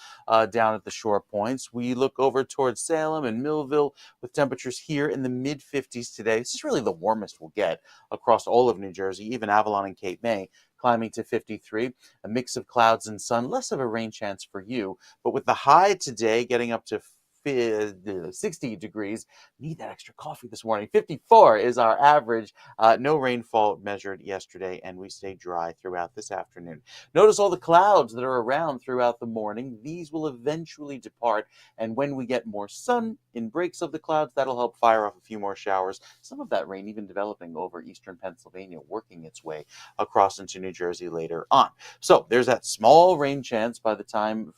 down at the shore points, we look over towards Salem and Millville with temperatures here in the mid 50s today. This is really the warmest we'll get across all of New Jersey, even Avalon and Cape May climbing to 53, a mix of clouds and sun, less of a rain chance for you, but with the high today getting up to 60 degrees. Need that extra coffee this morning. 54 is our average. No rainfall measured yesterday, and we stay dry throughout this afternoon. Notice all the clouds that are around throughout the morning. These will eventually depart, and when we get more sun in breaks of the clouds, that'll help fire off a few more showers. Some of that rain even developing over eastern Pennsylvania, working its way across into New Jersey later on. So there's that small rain chance by the time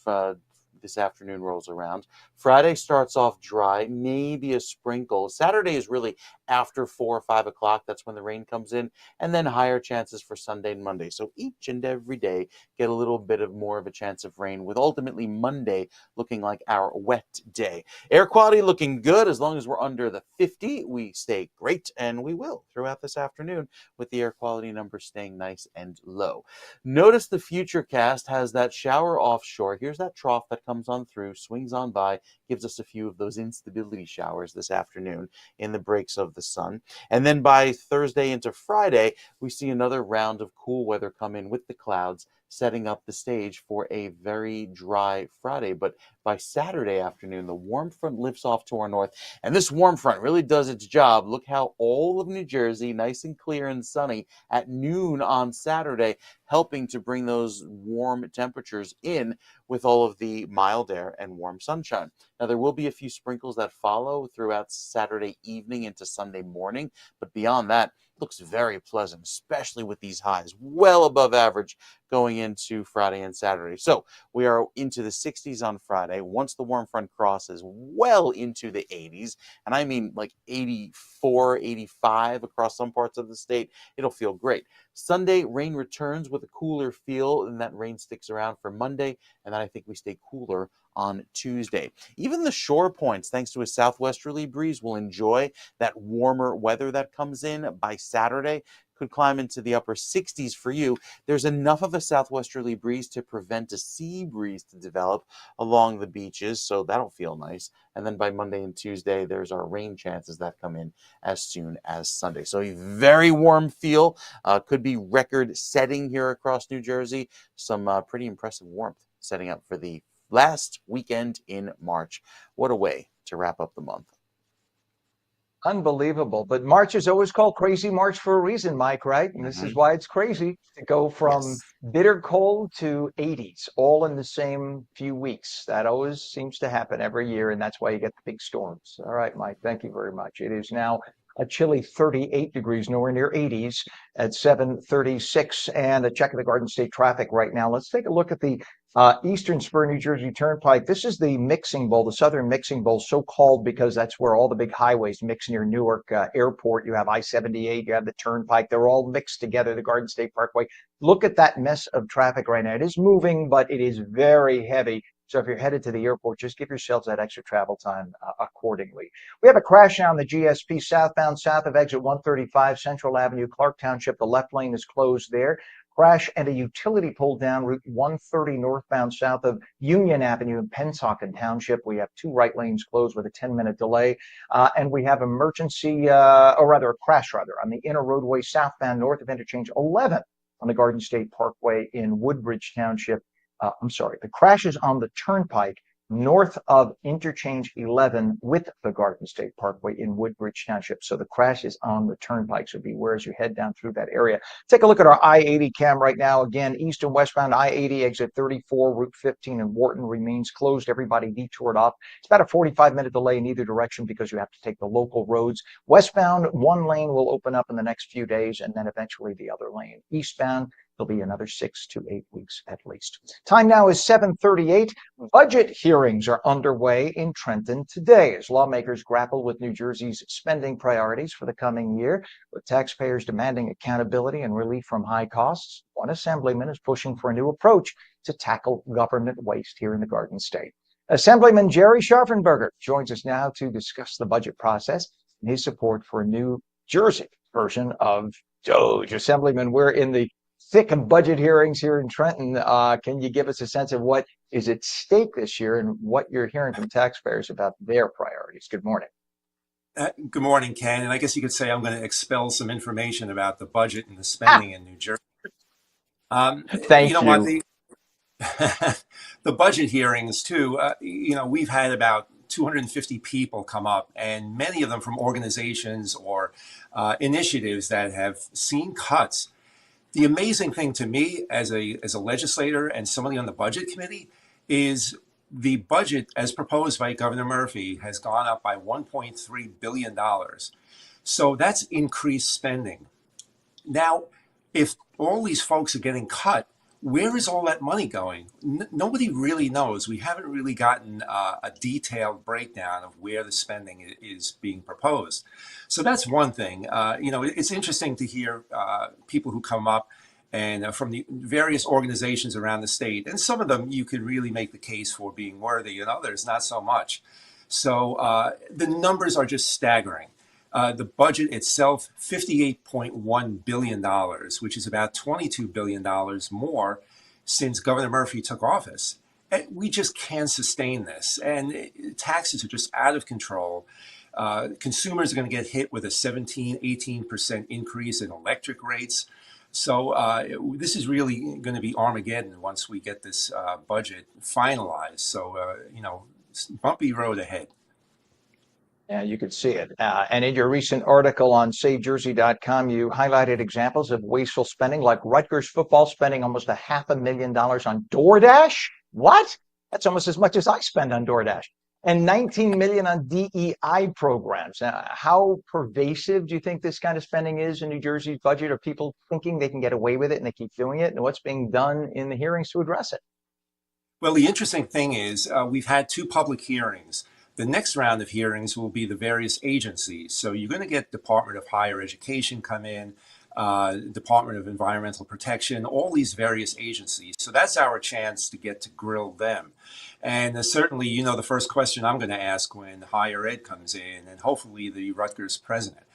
this afternoon rolls around. Friday starts off dry, maybe a sprinkle. Saturday is really after 4 or 5 o'clock. That's when the rain comes in, and then higher chances for Sunday and Monday. So each and every day get a little bit of more of a chance of rain, with ultimately Monday looking like our wet day. Air quality looking good. As long as we're under the 50, we stay great, and we will throughout this afternoon, with the air quality numbers staying nice and low. Notice the Futurecast has that shower offshore. Here's that trough that comes on through, swings on by, gives us a few of those instability showers this afternoon in the breaks of the sun. And then by Thursday into Friday, we see another round of cool weather come in with the clouds, setting up the stage for a very dry Friday. But by Saturday afternoon, the warm front lifts off to our north, and this warm front really does its job. Look how all of New Jersey, nice and clear and sunny at noon on Saturday, helping to bring those warm temperatures in with all of the mild air and warm sunshine. Now, there will be a few sprinkles that follow throughout Saturday evening into Sunday morning, but beyond that, looks very pleasant, especially with these highs well above average going into Friday and Saturday. So we are into the 60s on Friday. Once the warm front crosses, well into the 80s, and I mean like 84, 85 across some parts of the state, it'll feel great. Sunday, rain returns with a cooler feel, and that rain sticks around for Monday, and then I think we stay cooler on Tuesday. Even the shore points, thanks to a southwesterly breeze, will enjoy that warmer weather that comes in by Saturday. Could climb into the upper 60s for you. There's enough of a southwesterly breeze to prevent a sea breeze to develop along the beaches, so that'll feel nice. And then by Monday and Tuesday, there's our rain chances that come in as soon as Sunday. So a very warm feel, could be record setting here across New Jersey. Some pretty impressive warmth setting up for the last weekend in March. What a way to wrap up the month. Unbelievable. But March is always called Crazy March for a reason, Mike, right? And this is why it's crazy to go from bitter cold to 80s all in the same few weeks. That always seems to happen every year, and that's why you get the big storms. All right, Mike, thank you very much. It is now a chilly 38 degrees, nowhere near 80s at 7:36. And a check of the Garden State traffic right now. Let's take a look at the Eastern Spur, New Jersey Turnpike. This is the mixing bowl, the Southern Mixing Bowl, so called because that's where all the big highways mix near Newark Airport. You have I-78, you have the Turnpike. They're all mixed together, the Garden State Parkway. Look at that mess of traffic right now. It is moving, but it is very heavy. So if you're headed to the airport, just give yourselves that extra travel time accordingly. We have a crash on the GSP southbound, south of exit 135 Central Avenue, Clark Township. The left lane is closed there. Crash and a utility pole down Route 130 northbound south of Union Avenue in Pennsauken Township. We have two right lanes closed with a 10-minute delay. And we have emergency, or rather a crash rather, on the inner roadway southbound north of interchange 11 on the Garden State Parkway in Woodbridge Township. The crash is on the Turnpike north of interchange 11 with the Garden State Parkway in Woodbridge Township. So the crash is on the Turnpike, so beware as you head down through that area. Take a look at our I-80 cam right now. Again, east and westbound I-80 exit 34, Route 15 in Wharton remains closed. Everybody detoured off. It's about a 45-minute delay in either direction because you have to take the local roads. Westbound, one lane will open up in the next few days, and then eventually the other lane. Eastbound, there'll be another 6 to 8 weeks at least. Time now is 7:38. Budget hearings are underway in Trenton today as lawmakers grapple with New Jersey's spending priorities for the coming year, with taxpayers demanding accountability and relief from high costs. One assemblyman is pushing for a new approach to tackle government waste here in the Garden State. Assemblyman Jerry Scharfenberger joins us now to discuss the budget process and his support for a New Jersey version of DOGE. Assemblyman, we're in the thick of budget hearings here in Trenton. Can you give us a sense of what is at stake this year and what you're hearing from taxpayers about their priorities? Good morning. Good morning, Ken. And I guess you could say I'm going to expel some information about the budget and the spending in New Jersey. Thank you. What, the budget hearings too, we've had about 250 people come up, and many of them from organizations or initiatives that have seen cuts. The amazing thing to me as a legislator and somebody on the budget committee is the budget as proposed by Governor Murphy has gone up by $1.3 billion. So that's increased spending. Now, if all these folks are getting cut, where is all that money going? Nobody really knows. We haven't really gotten a detailed breakdown of where the spending is being proposed. So that's one thing. It's interesting to hear people who come up and from the various organizations around the state. And some of them you could really make the case for being worthy, and others not so much. So the numbers are just staggering. The budget itself, $58.1 billion, which is about $22 billion more since Governor Murphy took office. And we just can't sustain this. And taxes are just out of control. Consumers are going to get hit with a 17, 18% increase in electric rates. So this is really going to be Armageddon once we get this budget finalized. So, bumpy road ahead. Yeah, you could see it. And in your recent article on SaveJersey.com, you highlighted examples of wasteful spending, like Rutgers football spending almost $500,000 on DoorDash. What? That's almost as much as I spend on DoorDash. And $19 million on DEI programs. How pervasive do you think this kind of spending is in New Jersey's budget? Are people thinking they can get away with it and they keep doing it? And what's being done in the hearings to address it? Well, the interesting thing is we've had 2 public hearings. The next round of hearings will be the various agencies. So you're going to get Department of Higher Education come in, Department of Environmental Protection, all these various agencies. So that's our chance to get to grill them. And certainly, the first question I'm going to ask when higher ed comes in, and hopefully the Rutgers president.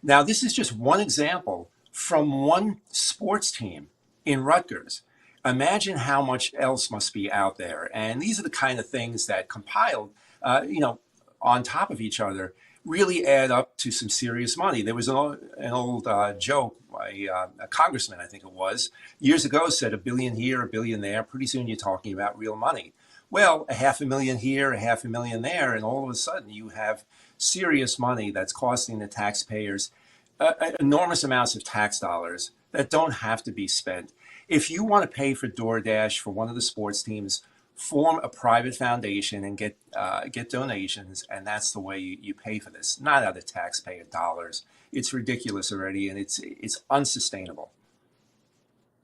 Now, this is just one example from one sports team in Rutgers. Imagine how much else must be out there. And these are the kind of things that compiled on top of each other, really add up to some serious money. There was an old joke by a congressman, I think it was, years ago said $1 billion here, $1 billion there. Pretty soon you're talking about real money. Well, $500,000 here, $500,000 there, and all of a sudden you have serious money that's costing the taxpayers enormous amounts of tax dollars that don't have to be spent. If you want to pay for DoorDash for one of the sports teams, form a private foundation and get donations, and that's the way you pay for this, not out of taxpayer dollars. It's ridiculous already, and it's unsustainable.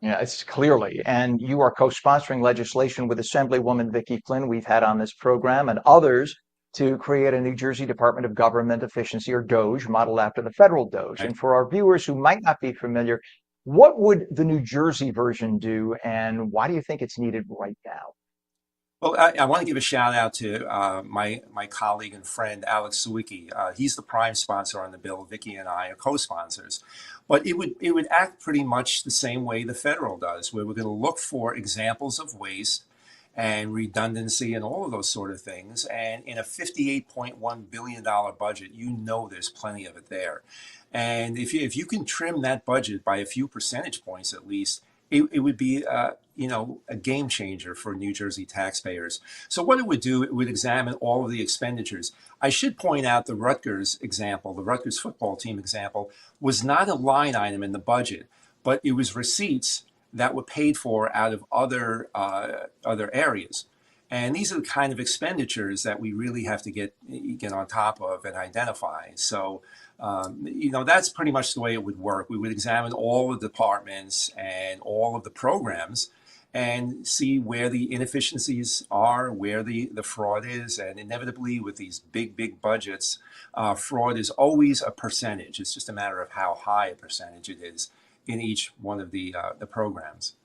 Yeah, it's clearly. And you are co-sponsoring legislation with Assemblywoman Vicki Flynn, we've had on this program, and others, to create a New Jersey Department of Government Efficiency, or DOGE, modeled after the federal DOGE. Right. And for our viewers who might not be familiar, what would the New Jersey version do, and why do you think it's needed right now? Well, I want to give a shout out to my colleague and friend, Alex Sawicki. He's the prime sponsor on the bill. Vicki and I are co-sponsors. But it would act pretty much the same way the federal does, where we're going to look for examples of waste and redundancy and all of those sort of things. And in a $58.1 billion budget, there's plenty of it there. And if you can trim that budget by a few percentage points at least, it would be a game changer for New Jersey taxpayers. So what it would do, it would examine all of the expenditures. I should point out the Rutgers example, the Rutgers football team example, was not a line item in the budget, but it was receipts that were paid for out of other areas. And these are the kind of expenditures that we really have to get on top of and identify. So, that's pretty much the way it would work. We would examine all the departments and all of the programs and see where the inefficiencies are, where the fraud is. And inevitably, with these big budgets, fraud is always a percentage. It's just a matter of how high a percentage it is in each one of the programs.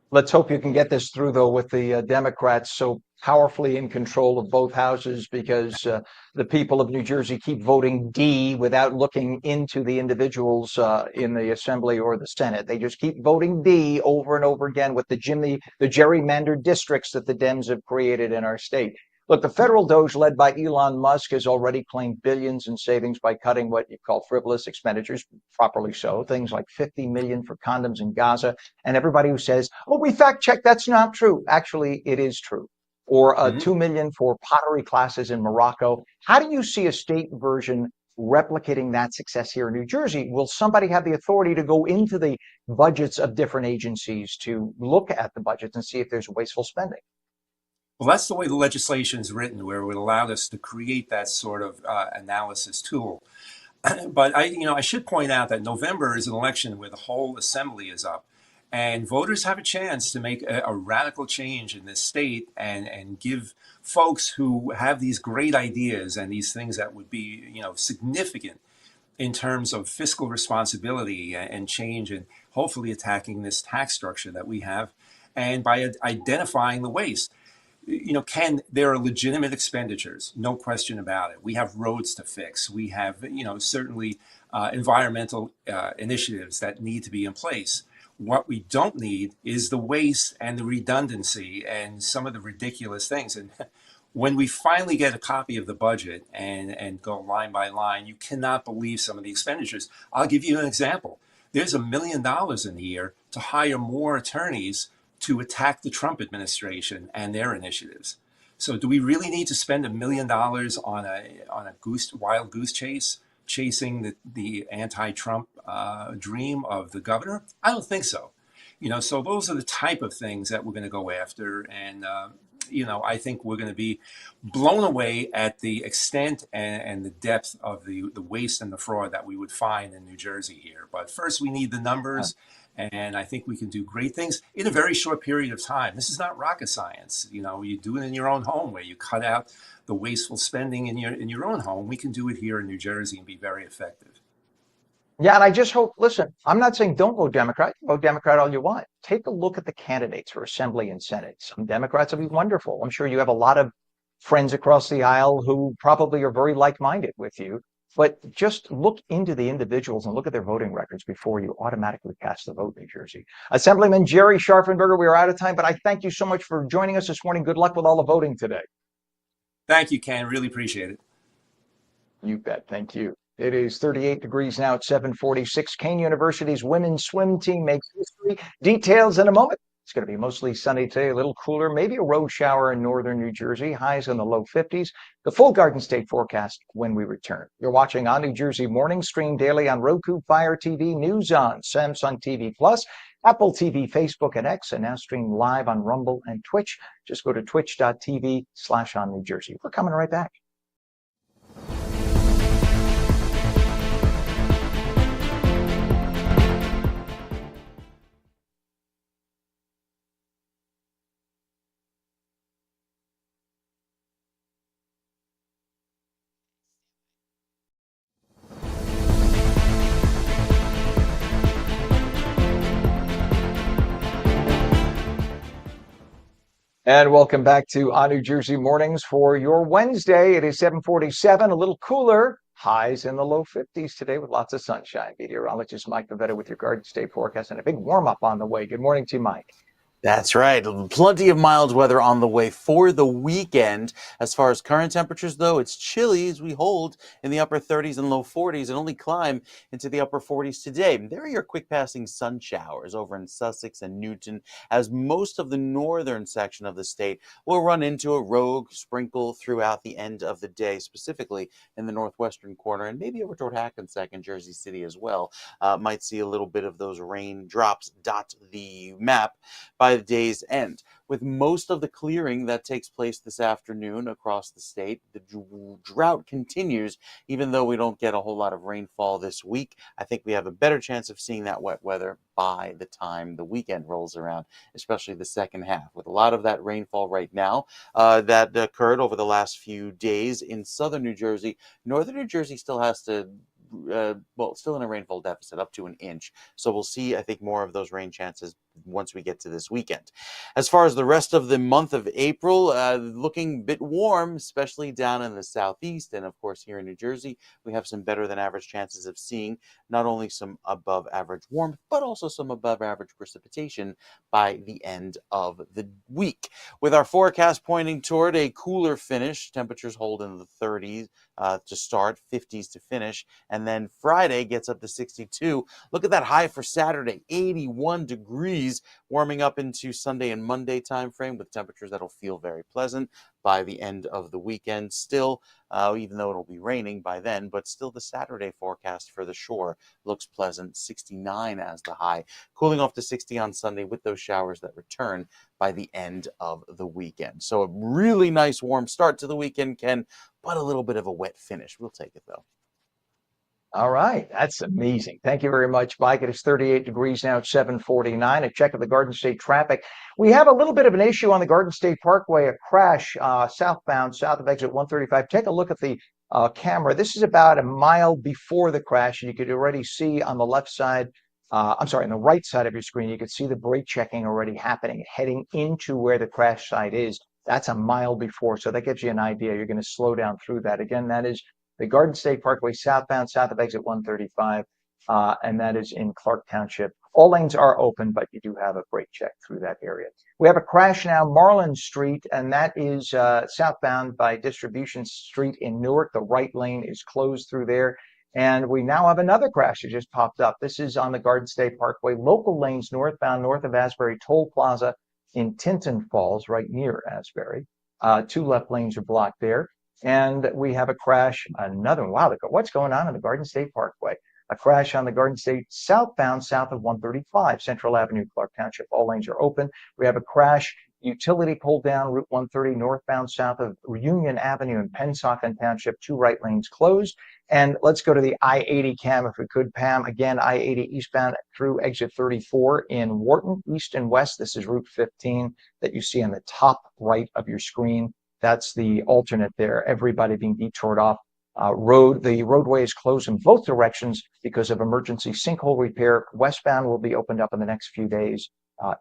Let's hope you can get this through, though, with the Democrats so powerfully in control of both houses, because the people of New Jersey keep voting D without looking into the individuals in the Assembly or the Senate. They just keep voting D over and over again with the gerrymandered districts that the Dems have created in our state. Look, the federal DOGE led by Elon Musk has already claimed billions in savings by cutting what you call frivolous expenditures, properly so, things like $50 million for condoms in Gaza. And everybody who says, oh, we fact checked, that's not true. Actually, it is true. Or $2 million for pottery classes in Morocco. How do you see a state version replicating that success here in New Jersey? Will somebody have the authority to go into the budgets of different agencies to look at the budgets and see if there's wasteful spending? Well, that's the way the legislation is written, where it would allow us to create that sort of analysis tool. But I should point out that November is an election where the whole assembly is up, And voters have a chance to make a radical change in this state and give folks who have these great ideas and these things that would be, significant in terms of fiscal responsibility and change, and hopefully attacking this tax structure that we have, and by identifying the waste. There are legitimate expenditures, no question about it. We have roads to fix. We have, certainly environmental initiatives that need to be in place. What we don't need is the waste and the redundancy and some of the ridiculous things. And when we finally get a copy of the budget and go line by line, you cannot believe some of the expenditures. I'll give you an example. There's $1 million in here to hire more attorneys to attack the Trump administration and their initiatives. So do we really need to spend $1 million on a wild goose chase, chasing the anti-Trump dream of the governor? I don't think so. So those are the type of things that we're going to go after. And, I think we're going to be blown away at the extent and the depth of the waste and the fraud that we would find in New Jersey here. But first, we need the numbers. And I think we can do great things in a very short period of time. This is not rocket science. You do it in your own home, where you cut out the wasteful spending in your own home. We can do it here in New Jersey and be very effective. Yeah, and I just hope, listen, I'm not saying don't vote Democrat. Vote Democrat all you want. Take a look at the candidates for Assembly and Senate. Some Democrats will be wonderful. I'm sure you have a lot of friends across the aisle who probably are very like-minded with you. But just look into the individuals and look at their voting records before you automatically cast the vote in New Jersey. Assemblyman Jerry Scharfenberger, we are out of time, but I thank you so much for joining us this morning. Good luck with all the voting today. Thank you, Ken. Really appreciate it. You bet. Thank you. It is 38 degrees now at 7:46. Kane University's women's swim team makes history. Details in a moment. It's going to be mostly sunny today, a little cooler, maybe a road shower in northern New Jersey, highs in the low 50s. The full Garden State forecast when we return. You're watching On New Jersey Morning, stream daily on Roku, Fire TV, News On, Samsung TV Plus, Apple TV, Facebook, and X, and now stream live on Rumble and Twitch. Just go to twitch.tv/On New Jersey. We're coming right back. And welcome back to On New Jersey Mornings for your Wednesday. It is 7:47, a little cooler, highs in the low 50s today with lots of sunshine. Meteorologist Mike Favetta with your Garden State forecast and a big warm-up on the way. Good morning to you, Mike. That's right. Plenty of mild weather on the way for the weekend. As far as current temperatures, though, it's chilly as we hold in the upper 30s and low 40s and only climb into the upper 40s today. There are your quick passing sun showers over in Sussex and Newton, as most of the northern section of the state will run into a rogue sprinkle throughout the end of the day, specifically in the northwestern corner and maybe over toward Hackensack and Jersey City as well. Might see a little bit of those raindrops dot the map by the day's end. With most of the clearing that takes place this afternoon across the state, the drought continues, even though we don't get a whole lot of rainfall this week. I think we have a better chance of seeing that wet weather by the time the weekend rolls around, especially the second half. With a lot of that rainfall right now that occurred over the last few days in southern New Jersey, northern New Jersey still has to still in a rainfall deficit up to an inch. So we'll see, I think, more of those rain chances once we get to this weekend. As far as the rest of the month of April, looking a bit warm, especially down in the southeast. And of course, here in New Jersey, we have some better than average chances of seeing not only some above average warmth, but also some above average precipitation by the end of the week. With our forecast pointing toward a cooler finish, temperatures hold in the 30s to start, 50s to finish, and then Friday gets up to 62. Look at that high for Saturday, 81 degrees, warming up into Sunday and Monday time frame with temperatures that'll feel very pleasant by the end of the weekend. Still, even though it'll be raining by then, but still the Saturday forecast for the shore looks pleasant, 69 as the high, cooling off to 60 on Sunday with those showers that return by the end of the weekend. So a really nice warm start to the weekend, Ken, but a little bit of a wet finish. We'll take it, though. All right, that's amazing. Thank you very much, Mike. It is 38 degrees now. It's 7:49. A check of the Garden State traffic. We have a little bit of an issue on the Garden State Parkway, a crash southbound, south of exit 135. Take a look at the camera. This is about a mile before the crash, and you could already see on the left side, I'm sorry, on the right side of your screen, you could see the brake checking already happening, heading into where the crash site is. That's a mile before, so that gives you an idea. You're going to slow down through that. Again, that is the Garden State Parkway southbound, south of exit 135, and that is in Clark Township. All lanes are open, but you do have a brake check through that area. We have a crash now, Marlin Street, and that is southbound by Distribution Street in Newark. The right lane is closed through there. And we now have another crash that just popped up. This is on the Garden State Parkway, local lanes northbound, north of Asbury Toll Plaza in Tinton Falls, right near Asbury. Two left lanes are blocked there. And we have a crash, another one. Wow, what's going on the Garden State Parkway? A crash on the Garden State southbound, south of 135, Central Avenue, Clark Township. All lanes are open. We have a crash, utility pole down, Route 130, northbound, south of Union Avenue in Pennsauken Township. Two right lanes closed. And let's go to the I-80 cam, if we could, Pam. Again, I-80 eastbound through exit 34 in Wharton, east and west. This is Route 15 that you see on the top right of your screen. That's the alternate there. Everybody being detoured off. The roadway is closed in both directions because of emergency sinkhole repair. Westbound will be opened up in the next few days.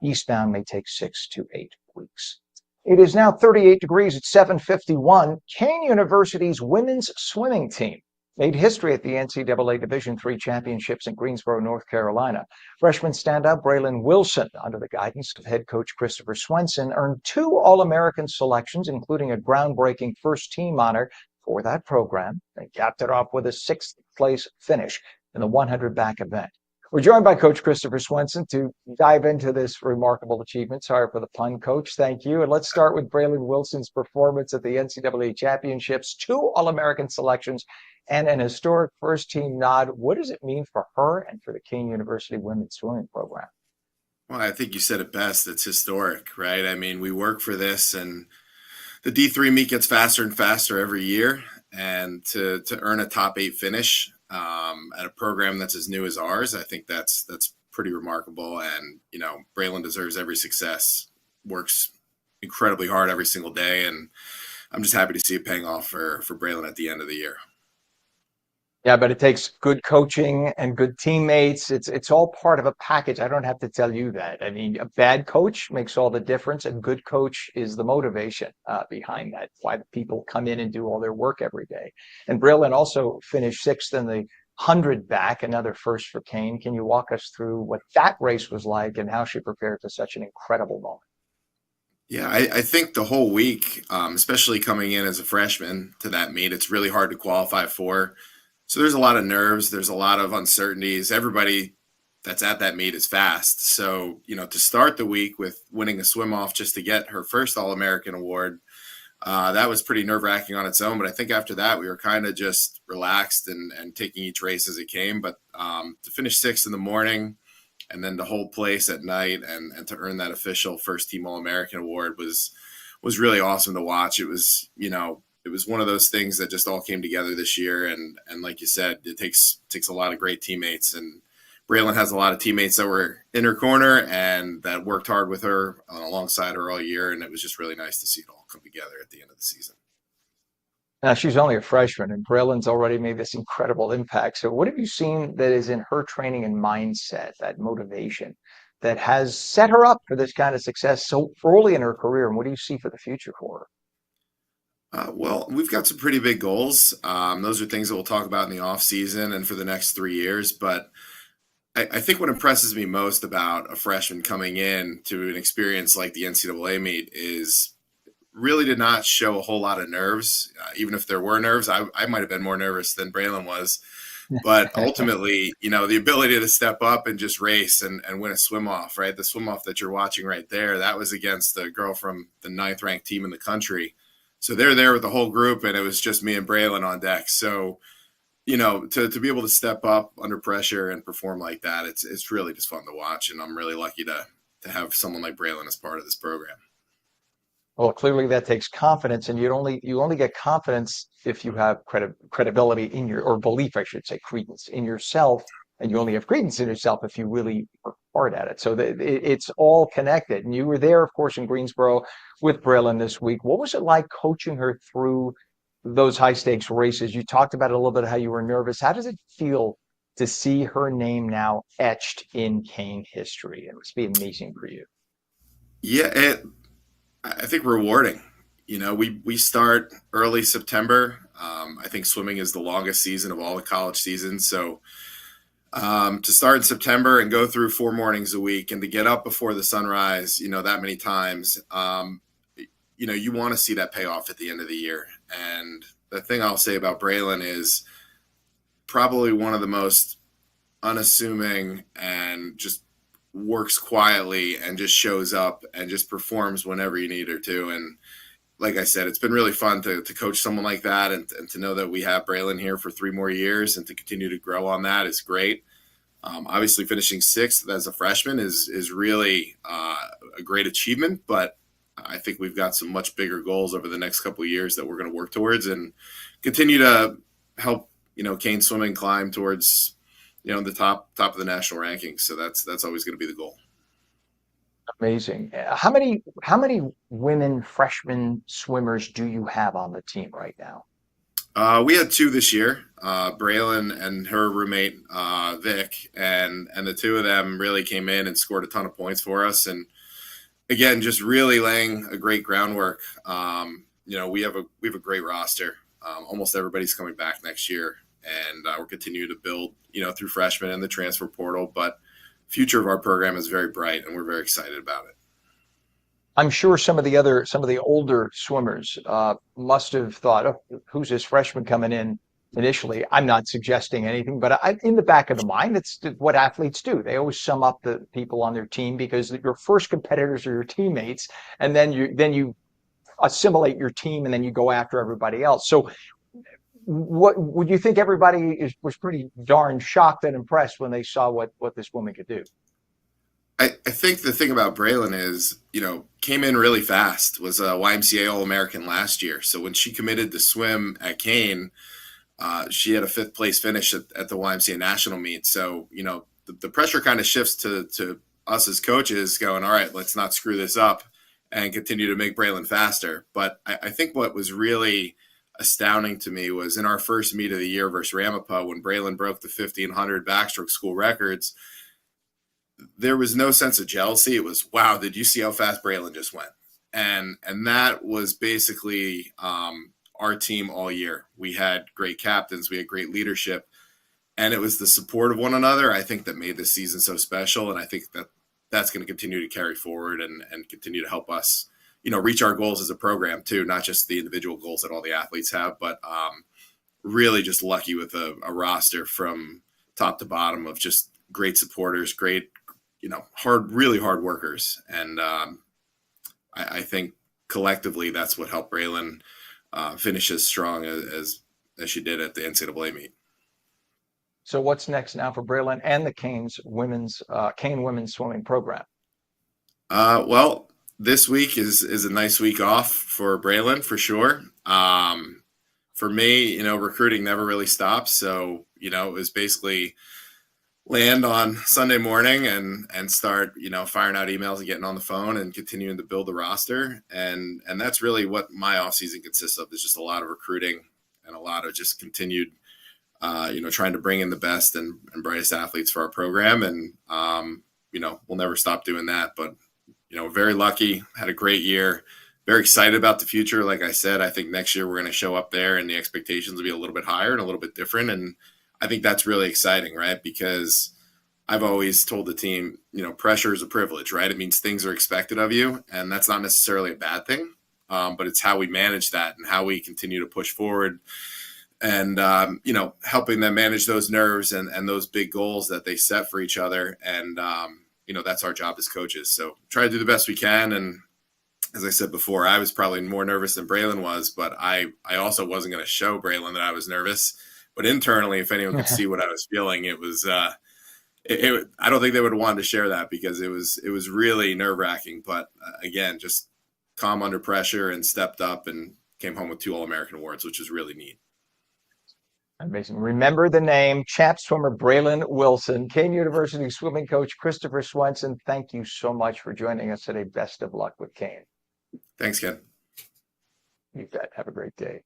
Eastbound may take 6 to 8 weeks. It is now 38 degrees at 7:51. Kane University's women's swimming team made history at the NCAA Division III championships in Greensboro, North Carolina. Freshman standout Braylon Wilson, under the guidance of head coach Christopher Swenson, earned 2 All-American selections, including a groundbreaking first-team honor for that program, and capped it off with a 6th-place finish in the 100-back event. We're joined by Coach Christopher Swenson to dive into this remarkable achievement. Sorry for the pun, Coach. Thank you. And let's start with Braylon Wilson's performance at the NCAA championships, 2 All-American selections, and an historic first-team nod. What does it mean for her and for the Kane University women's swimming program? Well, I think you said it best. It's historic, right? I mean, we work for this, and the D3 meet gets faster and faster every year. And to earn a top 8 finish at a program that's as new as ours, I think that's pretty remarkable. And, you know, Braylon deserves every success, works incredibly hard every single day. And I'm just happy to see it paying off for Braylon at the end of the year. Yeah, but it takes good coaching and good teammates. It's all part of a package. I don't have to tell you that. I mean, a bad coach makes all the difference. A good coach is the motivation behind that. Why the people come in and do all their work every day. And Braylon also finished 6th in the 100 back, another first for Kane. Can you walk us through what that race was like and how she prepared for such an incredible moment? Yeah, I think the whole week, especially coming in as a freshman to that meet, it's really hard to qualify for. So there's a lot of nerves. There's a lot of uncertainties. Everybody that's at that meet is fast. So, you know, to start the week with winning a swim off just to get her first All-American award, that was pretty nerve-wracking on its own. But I think after that, we were kind of just relaxed and taking each race as it came. But to finish 6th in the morning and then to hold place at night and to earn that official first-team All-American award was really awesome to watch. It was, you know, it was one of those things that just all came together this year. And like you said, it takes a lot of great teammates. And Braylon has a lot of teammates that were in her corner and that worked hard with her alongside her all year. And it was just really nice to see it all come together at the end of the season. Now, she's only a freshman, and Braylon's already made this incredible impact. So what have you seen that is in her training and mindset, that motivation, that has set her up for this kind of success so early in her career? And what do you see for the future for her? Well, we've got some pretty big goals. Those are things that we'll talk about in the off season and for the next 3 years. But I think what impresses me most about a freshman coming in to an experience like the NCAA meet is really did not show a whole lot of nerves. Even if there were nerves, I might have been more nervous than Braylon was. But ultimately, you know, the ability to step up and just race and win a swim off, right? The swim off that you're watching right there, that was against a girl from the 9th ranked team in the country. So they're there with the whole group, and it was just me and Braylon on deck. So, you know, to be able to step up under pressure and perform like that, it's really just fun to watch. And I'm really lucky to have someone like Braylon as part of this program. Well, clearly that takes confidence, and you only get confidence if you have credibility in your, or belief, I should say, credence in yourself, and you only have credence in yourself if you really work hard at it. So it's all connected. And you were there, of course, in Greensboro with Braylon this week. What was it like coaching her through those high stakes races? You talked about it a little bit, how you were nervous. How does it feel to see her name now etched in Kane history? It must be amazing for you. Yeah, I think rewarding. We start early September. I think swimming is the longest season of all the college seasons. So to start in September and go through 4 mornings a week and to get up before the sunrise, that many times, you want to see that payoff at the end of the year. And the thing I'll say about Braylon is probably one of the most unassuming and just works quietly and just shows up and just performs whenever you need her to. And like I said, it's been really fun to coach someone like that, and to know that we have Braylon here for 3 more years and to continue to grow on that is great. Obviously, finishing 6th as a freshman is really a great achievement, but I think we've got some much bigger goals over the next couple of years that we're going to work towards and continue to help Kane Swimming climb towards the top of the national rankings. So that's always going to be the goal. Amazing. How many women freshman swimmers do you have on the team right now? We had 2 this year, Braylon and her roommate Vic, and the 2 of them really came in and scored a ton of points for us. And again, just really laying a great groundwork. We have a great roster. Almost everybody's coming back next year, and we're continuing to build, through freshmen and the transfer portal. But future of our program is very bright, and we're very excited about it. I'm sure some of the older swimmers must have thought, oh, who's this freshman coming in initially? I'm not suggesting anything, but in the back of the mind, it's what athletes do. They always sum up the people on their team because your first competitors are your teammates, and then you assimilate your team, and then you go after everybody else. So what would you think? Everybody was pretty darn shocked and impressed when they saw what this woman could do. I think the thing about Braylon is, came in really fast, was a YMCA All-American last year. So when she committed to swim at Kane, she had a 5th place finish at the YMCA national meet. So, the pressure kind of shifts to us as coaches going, all right, let's not screw this up and continue to make Braylon faster. But I think what was really astounding to me was in our first meet of the year versus Ramapo, when Braylon broke the 50 and 100 backstroke school records, there was no sense of jealousy. It was, wow, did you see how fast Braylon just went? And that was basically our team all year. We had great captains, we had great leadership, and it was the support of one another, I think, that made this season so special. And I think that's going to continue to carry forward and continue to help us, reach our goals as a program too, not just the individual goals that all the athletes have, but really just lucky with a roster from top to bottom of just great supporters, great, really hard workers. And I think collectively that's what helped Braylon finish as strong as she did at the NCAA meet. So what's next now for Braylon and the Kane women's swimming program? Well, this week is a nice week off for Braylon for sure. For me, recruiting never really stops. So, it was basically land on Sunday morning and start, firing out emails and getting on the phone and continuing to build the roster. And that's really what my off season consists of, is just a lot of recruiting and a lot of just continued, trying to bring in the best and brightest athletes for our program. And, we'll never stop doing that, but, very lucky, had a great year, very excited about the future. Like I said, I think next year we're going to show up there and the expectations will be a little bit higher and a little bit different. And I think that's really exciting, right? Because I've always told the team, pressure is a privilege, right? It means things are expected of you, and that's not necessarily a bad thing, but it's how we manage that and how we continue to push forward and, helping them manage those nerves and those big goals that they set for each other. And, that's our job as coaches. So try to do the best we can. And as I said before, I was probably more nervous than Braylon was, but I also wasn't going to show Braylon that I was nervous. But internally, if anyone could see what I was feeling, it was I don't think they would have wanted to share that because it was really nerve-wracking. But again, just calm under pressure and stepped up and came home with 2 All-American awards, which is really neat. Amazing. Remember the name, champ swimmer Braylon Wilson, Kean University swimming coach Christopher Swenson. Thank you so much for joining us today. Best of luck with Kean. Thanks, Ken. You bet. Have a great day.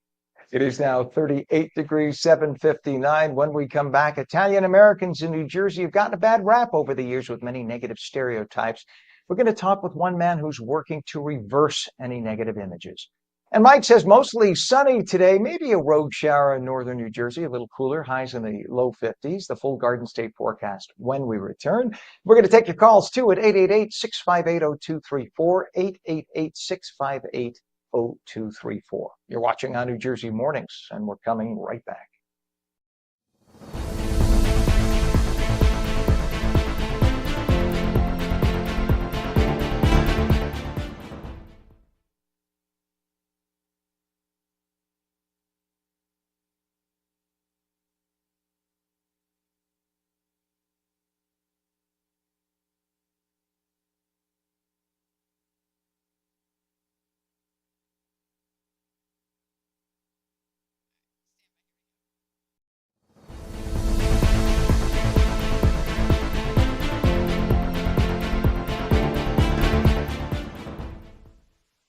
It is now 38 degrees, 7:59. When we come back, Italian Americans in New Jersey have gotten a bad rap over the years with many negative stereotypes. We're going to talk with one man who's working to reverse any negative images. And Mike says mostly sunny today, maybe a rogue shower in northern New Jersey, a little cooler, highs in the low 50s. The full Garden State forecast when we return. We're going to take your calls too at 888-658-0234, 888-658-0234. You're watching On New Jersey Mornings, and we're coming right back.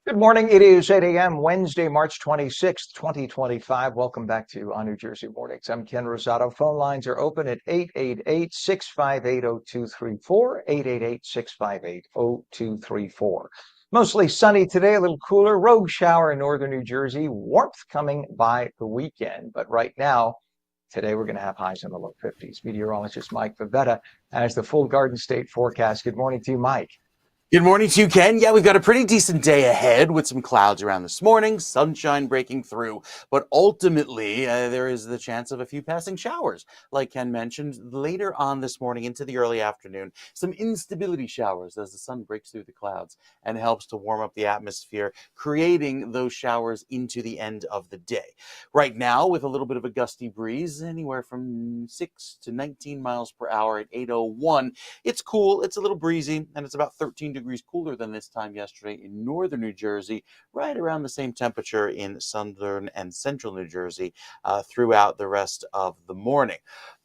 Good morning. It is 8 a.m. Wednesday, March 26th, 2025. Welcome back to On New Jersey Mornings. I'm Ken Rosato. Phone lines are open at 888-658-0234, 888-658-0234. Mostly sunny today, a little cooler. Rogue shower in northern New Jersey. Warmth coming by the weekend. But right now, today we're going to have highs in the low 50s. Meteorologist Mike Favetta has the full Garden State forecast. Good morning to you, Mike. Good morning to you, Ken. Yeah, we've got a pretty decent day ahead with some clouds around this morning, sunshine breaking through, but ultimately there is the chance of a few passing showers. Like Ken mentioned, later on this morning into the early afternoon, some instability showers as the sun breaks through the clouds and helps to warm up the atmosphere, creating those showers into the end of the day. Right now, with a little bit of a gusty breeze, anywhere from 6 to 19 miles per hour at 8:01, it's cool, it's a little breezy, and it's about 13 degrees cooler than this time yesterday in northern New Jersey, right around the same temperature in southern and central New Jersey throughout the rest of the morning.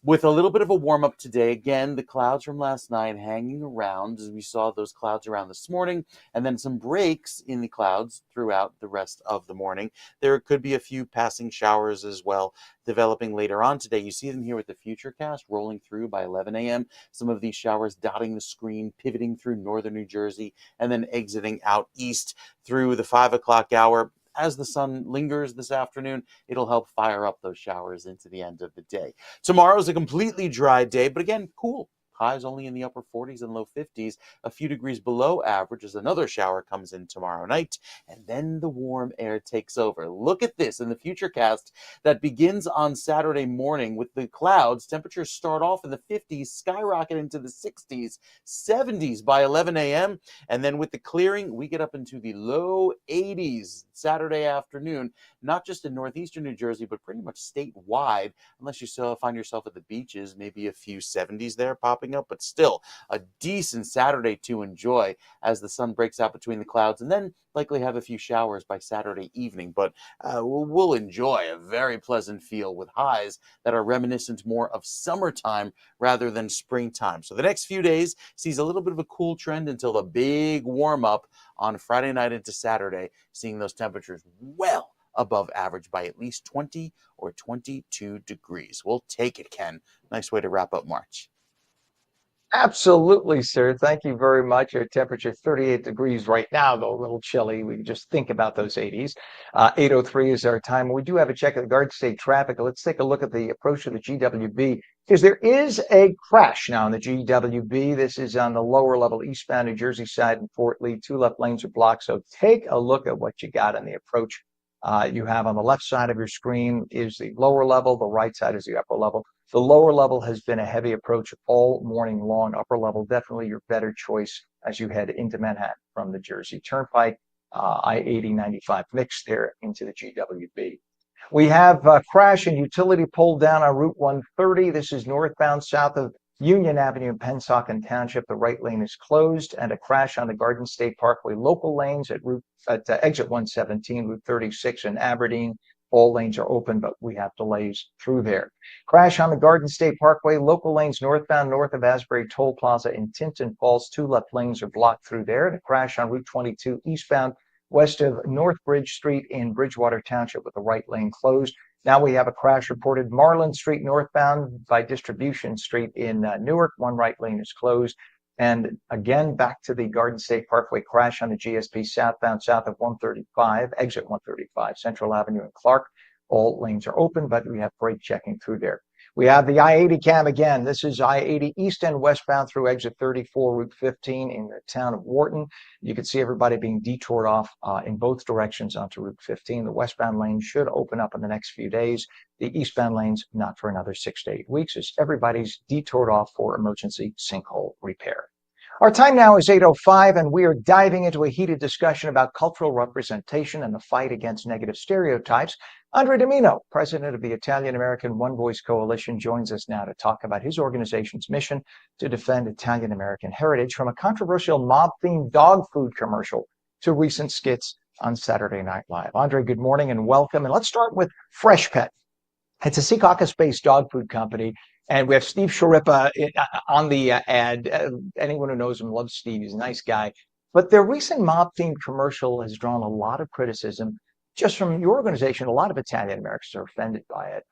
With a little bit of a warm up today, again, the clouds from last night hanging around as we saw those clouds around this morning, and then some breaks in the clouds throughout the rest of the morning. There could be a few passing showers as well developing later on today. You see them here with the Futurecast rolling through by 11 a.m. Some of these showers dotting the screen, pivoting through northern New Jersey, and then exiting out east through the 5 o'clock hour. As the sun lingers this afternoon, it'll help fire up those showers into the end of the day. Tomorrow's a completely dry day, but again, cool. Highs only in the upper 40s and low 50s, a few degrees below average as another shower comes in tomorrow night, and then the warm air takes over. Look at this in the Futurecast that begins on Saturday morning with the clouds. Temperatures start off in the 50s, skyrocket into the 60s, 70s by 11 a.m., and then with the clearing, we get up into the low 80s Saturday afternoon, not just in northeastern New Jersey, but pretty much statewide, unless you still find yourself at the beaches, maybe a few 70s there popping up, but still a decent Saturday to enjoy as the sun breaks out between the clouds, and then likely have a few showers by Saturday evening. But we'll enjoy a very pleasant feel with highs that are reminiscent more of summertime rather than springtime. So the next few days sees a little bit of a cool trend until the big warm up on Friday night into Saturday, seeing those temperatures well above average by at least 20 or 22 degrees. We'll take it, Ken. Nice way to wrap up March. Absolutely, sir. Thank you very much. Our temperature 38 degrees right now, though a little chilly. We can just think about those 80s. 8:03 is our time. We do have a check of the Garden State traffic. Let's take a look at the approach to the GWB because there is a crash now in the GWB. This is on the lower level eastbound New Jersey side in Fort Lee. 2 left lanes are blocked. So take a look at what you got on the approach. You have on the left side of your screen is the lower level. The right side is the upper level. The lower level has been a heavy approach all morning long. Upper level, definitely your better choice as you head into Manhattan from the Jersey Turnpike, I-80-95 mix there into the GWB. We have a crash and utility pole down on Route 130. This is northbound south of Union Avenue in Pennsauken Township, the right lane is closed, and a crash on the Garden State Parkway local lanes at exit 117, Route 36 in Aberdeen. All lanes are open, but we have delays through there. Crash on the Garden State Parkway, local lanes northbound north of Asbury Toll Plaza in Tinton Falls. 2 left lanes are blocked through there. And a crash on Route 22 eastbound west of North Bridge Street in Bridgewater Township with the right lane closed. Now we have a crash reported Marlin Street northbound by Distribution Street in Newark. 1 right lane is closed. And again, back to the Garden State Parkway crash on the GSP southbound south of 135, exit 135, Central Avenue in Clark. All lanes are open, but we have brake checking through there. We have the I-80 cam again. This is I-80 east and westbound through exit 34, Route 15 in the town of Wharton. You can see everybody being detoured off in both directions onto Route 15. The westbound lane should open up in the next few days. The eastbound lanes not for another 6 to 8 weeks as everybody's detoured off for emergency sinkhole repair. Our time now is 8:05, and we are diving into a heated discussion about cultural representation and the fight against negative stereotypes. Andre Domino, president of the Italian-American One Voice Coalition, joins us now to talk about his organization's mission to defend Italian-American heritage, from a controversial mob-themed dog food commercial to recent skits on Saturday Night Live. Andre, good morning and welcome. And let's start with Freshpet. It's a Secaucus-based dog food company. And we have Steve Sciarippa on the ad. Anyone who knows him loves Steve. He's a nice guy. But their recent mob-themed commercial has drawn a lot of criticism just from your organization. A lot of Italian Americans are offended by it.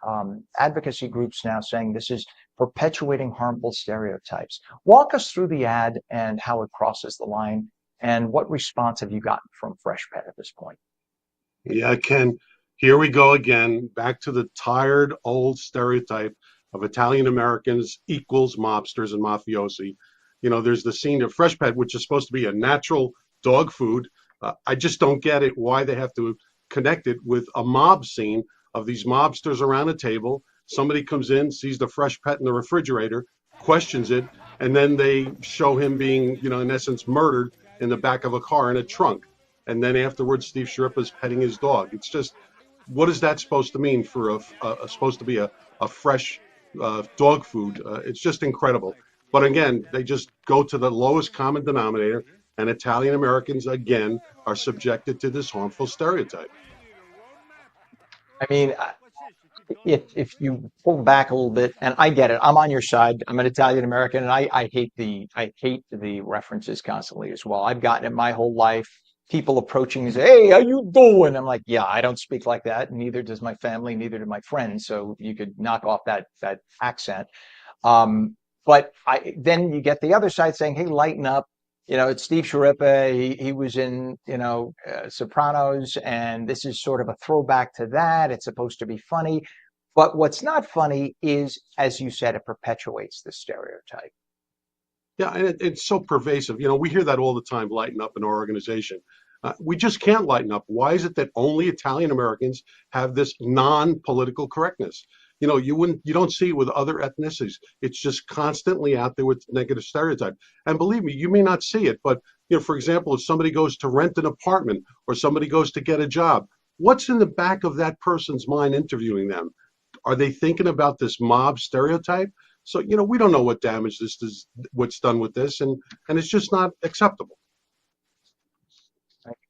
Advocacy groups now saying this is perpetuating harmful stereotypes. Walk us through the ad and how it crosses the line, and what response have you gotten from Freshpet at this point? Yeah, Ken, here we go again, back to the tired old stereotype of Italian Americans equals mobsters and mafiosi. You know, there's the scene of Freshpet, which is supposed to be a natural dog food. I just don't get it why they have to connect it with a mob scene of these mobsters around a table. Somebody comes in, sees the Freshpet in the refrigerator, questions it, and then they show him being, you know, in essence, murdered in the back of a car in a trunk. And then afterwards, Steve Sciarippa's petting his dog. It's just, what is that supposed to mean for supposed to be a fresh dog food? It's just incredible. But again, they just go to the lowest common denominator, and Italian Americans again are subjected to this harmful stereotype. I mean, if you pull back a little bit, and I get it, I'm on your side. I'm an Italian American, and I hate the references constantly as well. I've gotten it my whole life. People approaching me say, "Hey, how you doing?" I'm like, "Yeah, I don't speak like that. Neither does my family. Neither do my friends." So you could knock off that accent. But then you get the other side saying, "Hey, lighten up. You know, it's Steve Sciarippa. He was in, you know, Sopranos, and this is sort of a throwback to that. It's supposed to be funny." But what's not funny is, as you said, it perpetuates the stereotype. Yeah, and it's so pervasive. You know, we hear that all the time, lighten up in our organization. We just can't lighten up. Why is it that only Italian Americans have this non-political correctness? You know, you don't see it with other ethnicities. It's just constantly out there with negative stereotype. And believe me, you may not see it, but, you know, for example, if somebody goes to rent an apartment or somebody goes to get a job, what's in the back of that person's mind interviewing them? Are they thinking about this mob stereotype? So, you know, we don't know what damage this is, what's done with this, and it's just not acceptable.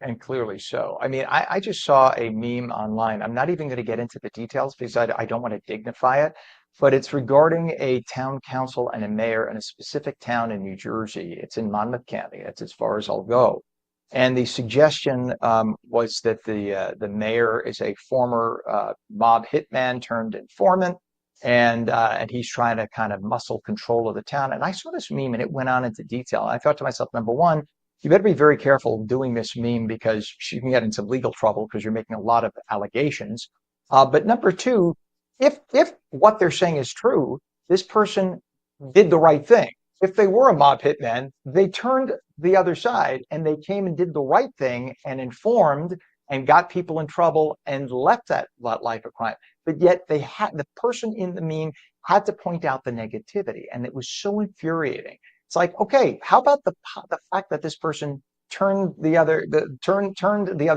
And clearly so. I mean, I just saw a meme online. I'm not even going to get into the details because I don't want to dignify it, but it's regarding a town council and a mayor in a specific town in New Jersey. It's in Monmouth County. That's as far as I'll go. And the suggestion was that the mayor is a former mob hitman turned informant, and he's trying to kind of muscle control of the town. And I saw this meme, and it went on into detail. I thought to myself, number one, you better be very careful doing this meme because you can get in some legal trouble because you're making a lot of allegations. But number two, if what they're saying is true, this person did the right thing. If they were a mob hitman, they turned the other side and they came and did the right thing and informed and got people in trouble and left that life of crime. But yet the person in the meme had to point out the negativity, and it was so infuriating. It's like, okay, how about the fact that this person turned the other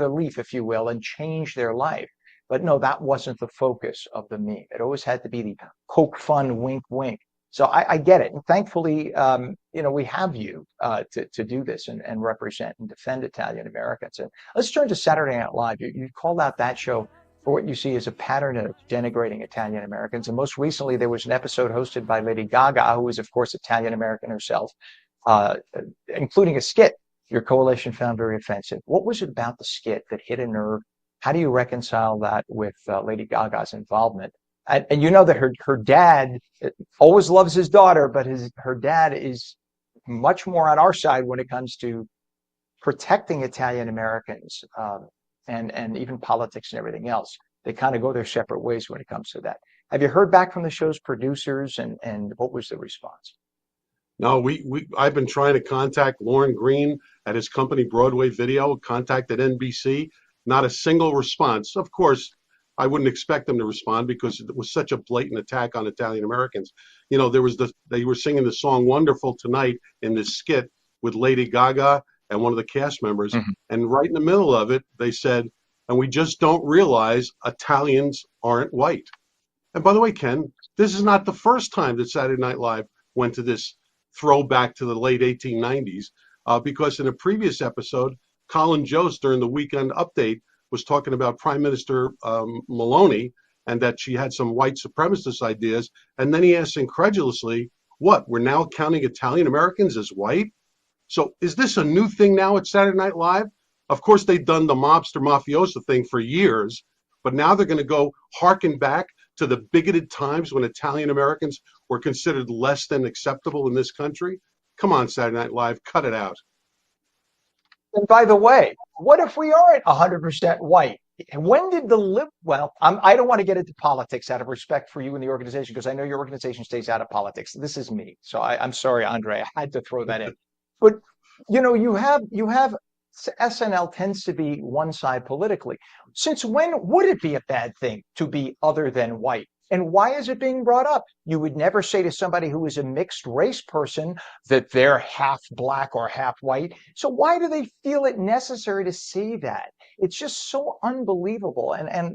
leaf, if you will, and changed their life? But no, that wasn't the focus of the meme. It always had to be the poke fun, wink, wink. So I get it. And thankfully, we have you to do this and represent and defend Italian Americans. And let's turn to Saturday Night Live. You called out that show for what you see as a pattern of denigrating Italian Americans. And most recently, there was an episode hosted by Lady Gaga, who is, of course, Italian American herself, uh, including a skit your coalition found very offensive. What was it about the skit that hit a nerve? How do you reconcile that with Lady Gaga's involvement? And you know that her dad always loves his daughter, but her dad is much more on our side when it comes to protecting Italian Americans, and even politics and everything else. They kind of go their separate ways when it comes to that. Have you heard back from the show's producers, and what was the response? No, I've been trying to contact Lauren Green at his company Broadway Video, contacted NBC, not a single response. Of course, I wouldn't expect them to respond because it was such a blatant attack on Italian Americans. They were singing the song "Wonderful Tonight" in this skit with Lady Gaga and one of the cast members, and right in the middle of it, they said, "And we just don't realize Italians aren't white." And by the way, Ken, this is not the first time that Saturday Night Live went to this throwback to the late 1890s, because in a previous episode, Colin Jost during the Weekend Update was talking about Prime Minister Maloney and that she had some white supremacist ideas. And then he asked incredulously, what, we're now counting Italian Americans as white? So is this a new thing now at Saturday Night Live? Of course, they've done the mobster mafioso thing for years, but now they're going to go harken back to the bigoted times when Italian Americans were considered less than acceptable in this country. Come on, Saturday Night Live, cut it out. And by the way, what if we aren't 100% white? When did I don't want to get into politics out of respect for you and the organization, because I know your organization stays out of politics. This is me. So I'm sorry, Andre, I had to throw that in. But, you have SNL tends to be one side politically. Since when would it be a bad thing to be other than white? And why is it being brought up? You would never say to somebody who is a mixed race person that they're half black or half white. So why do they feel it necessary to say that? It's just so unbelievable. And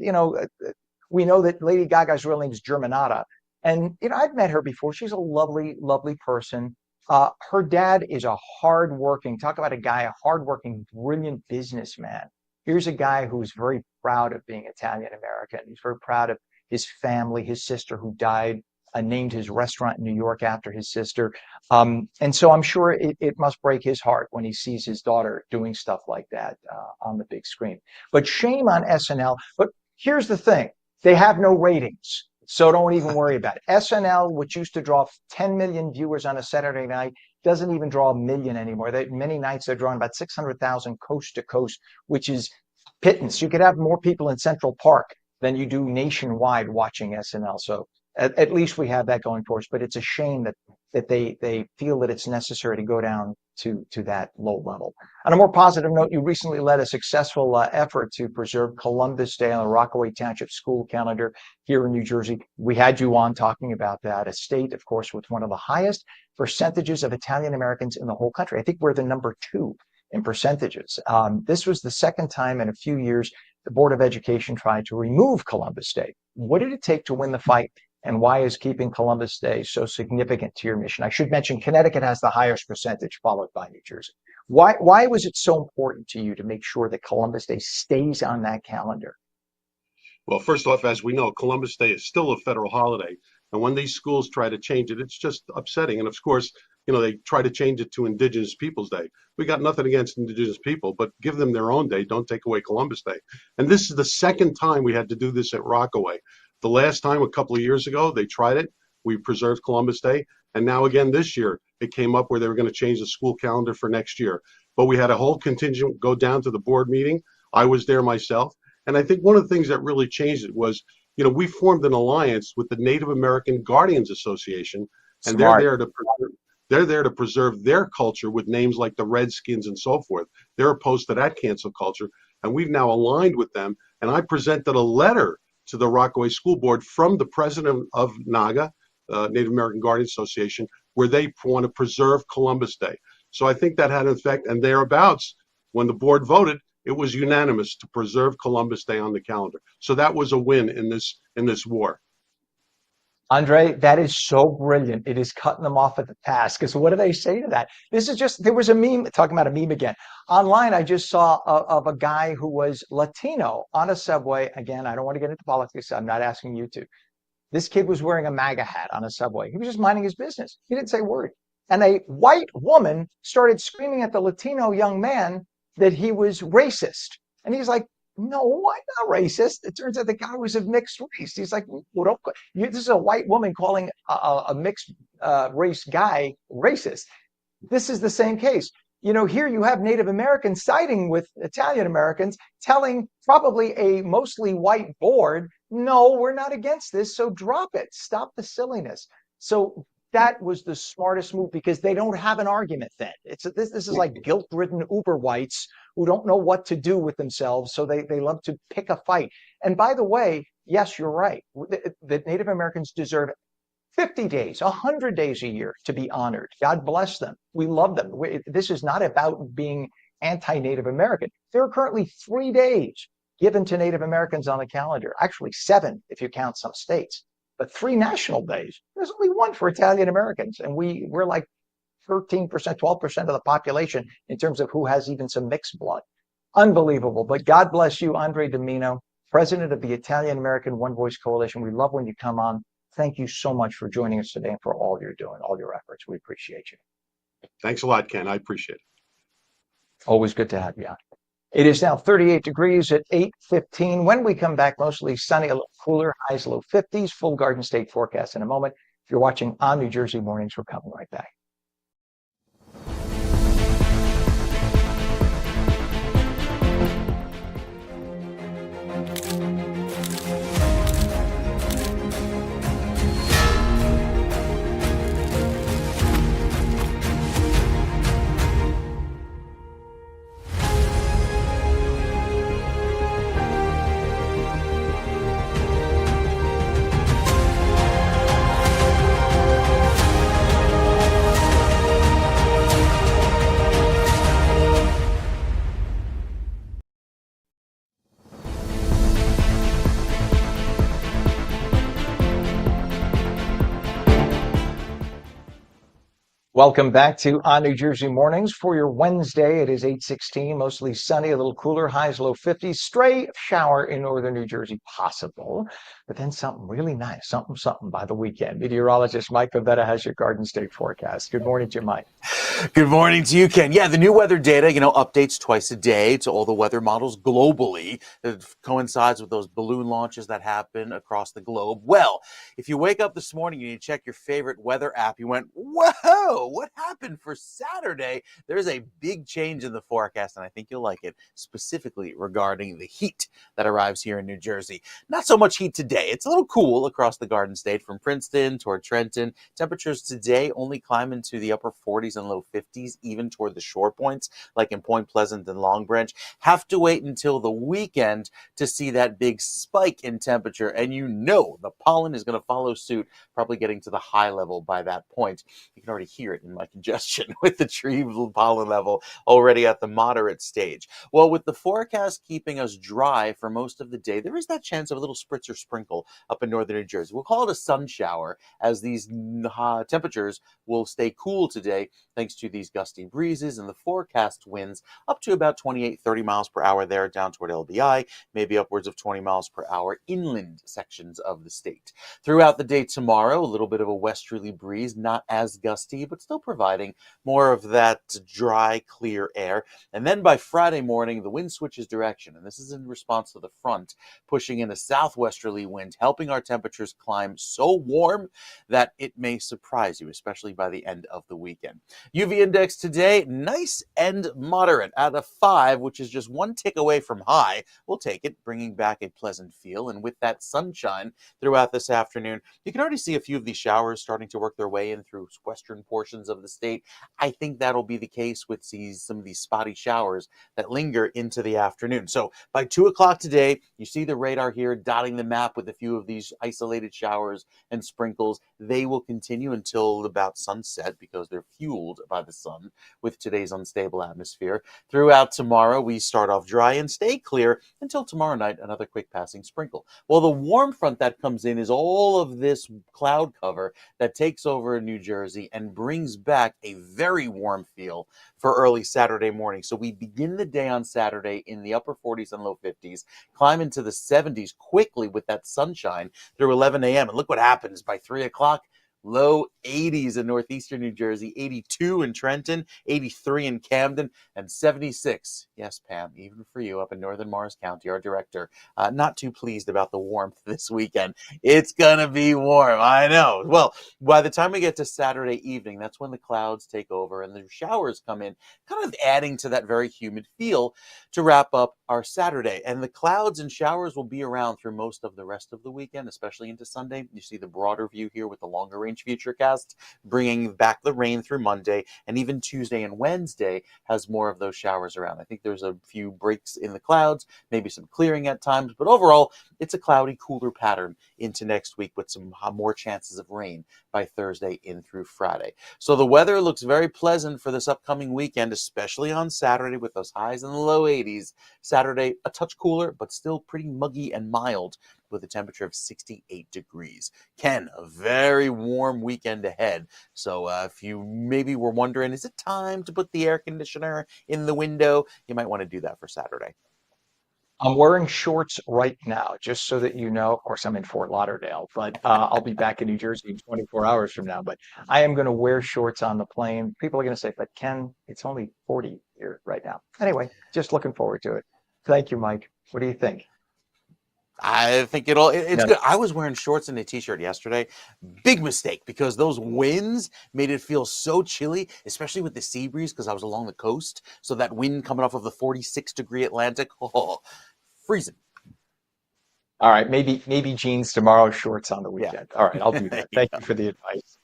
we know that Lady Gaga's real name is Germanata. And, I've met her before. She's a lovely, lovely person. Her dad is a hardworking, talk about a hardworking, brilliant businessman. Here's a guy who's very proud of being Italian American. He's very proud of his family, his sister who died, named his restaurant in New York after his sister. And so I'm sure it must break his heart when he sees his daughter doing stuff like that on the big screen. But shame on SNL. But here's the thing. They have no ratings. So don't even worry about it. SNL, which used to draw 10 million viewers on a Saturday night, doesn't even draw 1 million anymore. Many nights they're drawing about 600,000 coast to coast, which is pittance. You could have more people in Central Park than you do nationwide watching SNL. So at least we have that going for us. But it's a shame that they feel that it's necessary to go down to that low level. On a more positive note, you recently led a successful effort to preserve Columbus Day on the Rockaway Township school calendar here in New Jersey. We had you on talking about that, a state, of course, with one of the highest percentages of Italian Americans in the whole country. I think we're the number 2 in percentages. This was the second time in a few years the Board of Education tried to remove Columbus Day. What did it take to win the fight? And why is keeping Columbus Day so significant to your mission? I should mention Connecticut has the highest percentage, followed by New Jersey. Why was it so important to you to make sure that Columbus Day stays on that calendar? Well, first off, as we know, Columbus Day is still a federal holiday. And when these schools try to change it, it's just upsetting. And of course, they try to change it to Indigenous Peoples Day. We got nothing against Indigenous people, but give them their own day. Don't take away Columbus Day. And this is the second time we had to do this at Rockaway. The last time, a couple of years ago, they tried it. We preserved Columbus Day. And now again this year, it came up where they were going to change the school calendar for next year. But we had a whole contingent go down to the board meeting. I was there myself. And I think one of the things that really changed it was, we formed an alliance with the Native American Guardians Association. And Smart. they're there to preserve their culture with names like the Redskins and so forth. They're opposed to that cancel culture. And we've now aligned with them. And I presented a letter to the Rockaway School Board from the president of NAGA, Native American Guardian Association, where they want to preserve Columbus Day. So I think that had an effect. And thereabouts, when the board voted, it was unanimous to preserve Columbus Day on the calendar. So that was a win in this war. Andre, that is so brilliant. It is cutting them off at the pass. Because what do they say to that? This is just, there was a meme, talking about a meme again. Online, I just saw of a guy who was Latino on a subway. Again, I don't want to get into politics. I'm not asking you to. This kid was wearing a MAGA hat on a subway. He was just minding his business. He didn't say a word. And a white woman started screaming at the Latino young man that he was racist. And he's like, no, I'm not racist. It turns out the guy was of mixed race. He's like, well, don't, this is a white woman calling a mixed race guy racist. This is the same case. You know, here you have Native Americans siding with Italian Americans, telling probably a mostly white board, no, we're not against this, so drop it. Stop the silliness. So that was the smartest move because they don't have an argument then. This is like guilt-ridden uber whites who don't know what to do with themselves, so they love to pick a fight. And by the way, yes, you're right. The Native Americans deserve 50 days, 100 days a year to be honored. God bless them. We love them. This is not about being anti-Native American. There are currently 3 days given to Native Americans on the calendar. Actually, 7 if you count some states. But 3 national days. There's only 1 for Italian Americans. And we're like 13%, 12% of the population in terms of who has even some mixed blood. Unbelievable. But God bless you, Andre Domino, president of the Italian American One Voice Coalition. We love when you come on. Thank you so much for joining us today and for all you're doing, all your efforts. We appreciate you. Thanks a lot, Ken. I appreciate it. Always good to have you on. It is now 38 degrees at 8:15. When we come back, mostly sunny, a little cooler, highs low 50s, full Garden State forecast in a moment. If you're watching on New Jersey Mornings, we're coming right back. Welcome back to On New Jersey Mornings for your Wednesday. It is 8:16, mostly sunny, a little cooler, highs low 50s. Stray shower in northern New Jersey possible, but then something really nice, something by the weekend. Meteorologist Mike Favetta has your Garden State forecast. Good morning to you, Mike. Good morning to you, Ken. Yeah, the new weather data, updates twice a day to all the weather models globally. It coincides with those balloon launches that happen across the globe. Well, if you wake up this morning and you check your favorite weather app, you went, whoa, what happened for Saturday? There's a big change in the forecast, and I think you'll like it, specifically regarding the heat that arrives here in New Jersey. Not so much heat today. It's a little cool across the Garden State from Princeton toward Trenton. Temperatures today only climb into the upper 40s and low 50s, even toward the shore points, like in Point Pleasant and Long Branch. Have to wait until the weekend to see that big spike in temperature, and the pollen is going to follow suit, probably getting to the high level by that point. You can already hear it in my congestion with the tree pollen level already at the moderate stage. Well, with the forecast keeping us dry for most of the day, there is that chance of a little spritz or sprinkle up in northern New Jersey. We'll call it a sun shower, as these temperatures will stay cool today thanks to these gusty breezes and the forecast winds up to about 28, 30 miles per hour there down toward LBI, maybe upwards of 20 miles per hour inland sections of the state. Throughout the day tomorrow, a little bit of a westerly breeze, not as gusty, but still providing more of that dry, clear air. And then by Friday morning, the wind switches direction, and this is in response to the front pushing in a southwesterly wind, helping our temperatures climb so warm that it may surprise you, especially by the end of the weekend. UV index today, nice and moderate at a 5, which is just one tick away from high. We'll take it, bringing back a pleasant feel. And with that sunshine throughout this afternoon, you can already see a few of these showers starting to work their way in through western portions portions of the state. I think that'll be the case with some of these spotty showers that linger into the afternoon. So by 2 o'clock today, you see the radar here dotting the map with a few of these isolated showers and sprinkles. They will continue until about sunset because they're fueled by the sun with today's unstable atmosphere. Throughout tomorrow, we start off dry and stay clear until tomorrow night, another quick passing sprinkle. Well, the warm front that comes in is all of this cloud cover that takes over New Jersey and brings back a very warm feel for early Saturday morning. So we begin the day on Saturday in the upper 40s and low 50s, climb into the 70s quickly with that sunshine through 11 a.m. And look what happens by 3 o'clock. Low 80s in northeastern New Jersey, 82 in Trenton, 83 in Camden, and 76. Yes, Pam, even for you up in northern Morris County, our director, not too pleased about the warmth this weekend. It's going to be warm, I know. Well, by the time we get to Saturday evening, that's when the clouds take over and the showers come in, kind of adding to that very humid feel to wrap up our Saturday. And the clouds and showers will be around through most of the rest of the weekend, especially into Sunday. You see the broader view here with the longer range futurecast, bringing back the rain through Monday, and even Tuesday and Wednesday has more of those showers around. I think there's a few breaks in the clouds, maybe some clearing at times, but overall, it's a cloudy, cooler pattern into next week with some more chances of rain by Thursday in through Friday. So the weather looks very pleasant for this upcoming weekend, especially on Saturday with those highs in the low 80s. Saturday, a touch cooler, but still pretty muggy and mild with a temperature of 68 degrees. Ken, a very warm weekend ahead. So if you maybe were wondering, is it time to put the air conditioner in the window? You might want to do that for Saturday. I'm wearing shorts right now, just so that you know. Of course, I'm in Fort Lauderdale, but I'll be back in New Jersey in 24 hours from now. But I am going to wear shorts on the plane. People are going to say, but Ken, it's only 40 here right now. Anyway, just looking forward to it. Thank you, Mike. What do you think? I think it's good. I was wearing shorts and a t-shirt yesterday. Big mistake because those winds made it feel so chilly, especially with the sea breeze because I was along the coast. So that wind coming off of the 46-degree Atlantic, freezing. All right, maybe jeans tomorrow, shorts on the weekend. Yeah. All right, I'll do that. Thank you for the advice.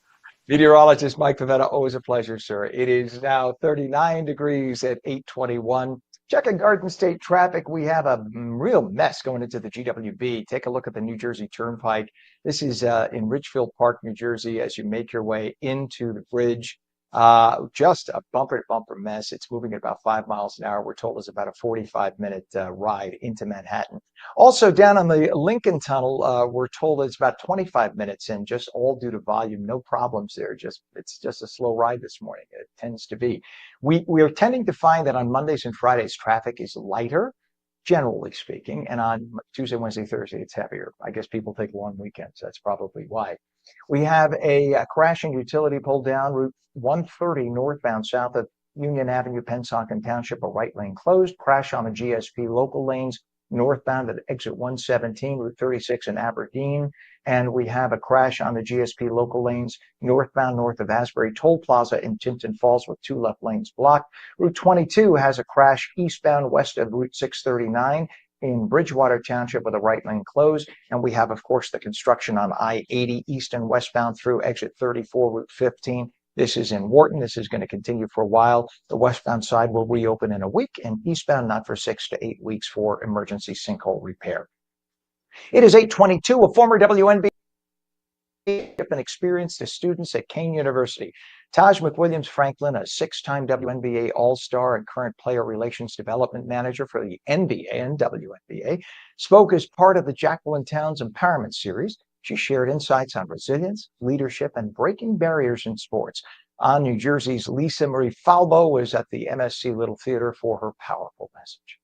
Meteorologist Mike Favetta, always a pleasure, sir. It is now 39 degrees at 8:21. Checking Garden State traffic, we have a real mess going into the GWB. Take a look at the New Jersey Turnpike. This is in Richfield Park, New Jersey, as you make your way into the bridge. Just a bumper-to-bumper mess. It's moving at about 5 miles an hour. We're told it's about a 45-minute ride into Manhattan. Also, down on the Lincoln Tunnel, we're told it's about 25 minutes and just all due to volume. No problems there. It's just a slow ride this morning. It tends to be. We are tending to find that on Mondays and Fridays, traffic is lighter, generally speaking, and on Tuesday, Wednesday, Thursday, it's heavier. I guess people take long weekends. That's probably why. We have a crashing utility pole down Route 130 northbound south of Union Avenue, Pennsauken Township, a right lane closed. Crash on the GSP local lanes northbound at exit 117, Route 36 in Aberdeen. And we have a crash on the GSP local lanes northbound north of Asbury Toll Plaza in Tinton Falls with 2 left lanes blocked. Route 22 has a crash eastbound west of Route 639 in Bridgewater Township with a right lane closed. And we have, of course, the construction on I-80 east and westbound through exit 34, Route 15. This is in Wharton. This is going to continue for a while. The westbound side will reopen in a week and eastbound not for 6 to 8 weeks for emergency sinkhole repair. It is 8:22. A former WNBA and experienced students at Kane University. Taj McWilliams Franklin, a 6-time WNBA All-Star and current player relations development manager for the NBA and WNBA, spoke as part of the Jacqueline Towns Empowerment Series. She shared insights on resilience, leadership, and breaking barriers in sports. On New Jersey's Lisa Marie Falbo was at the MSC Little Theater for her powerful message.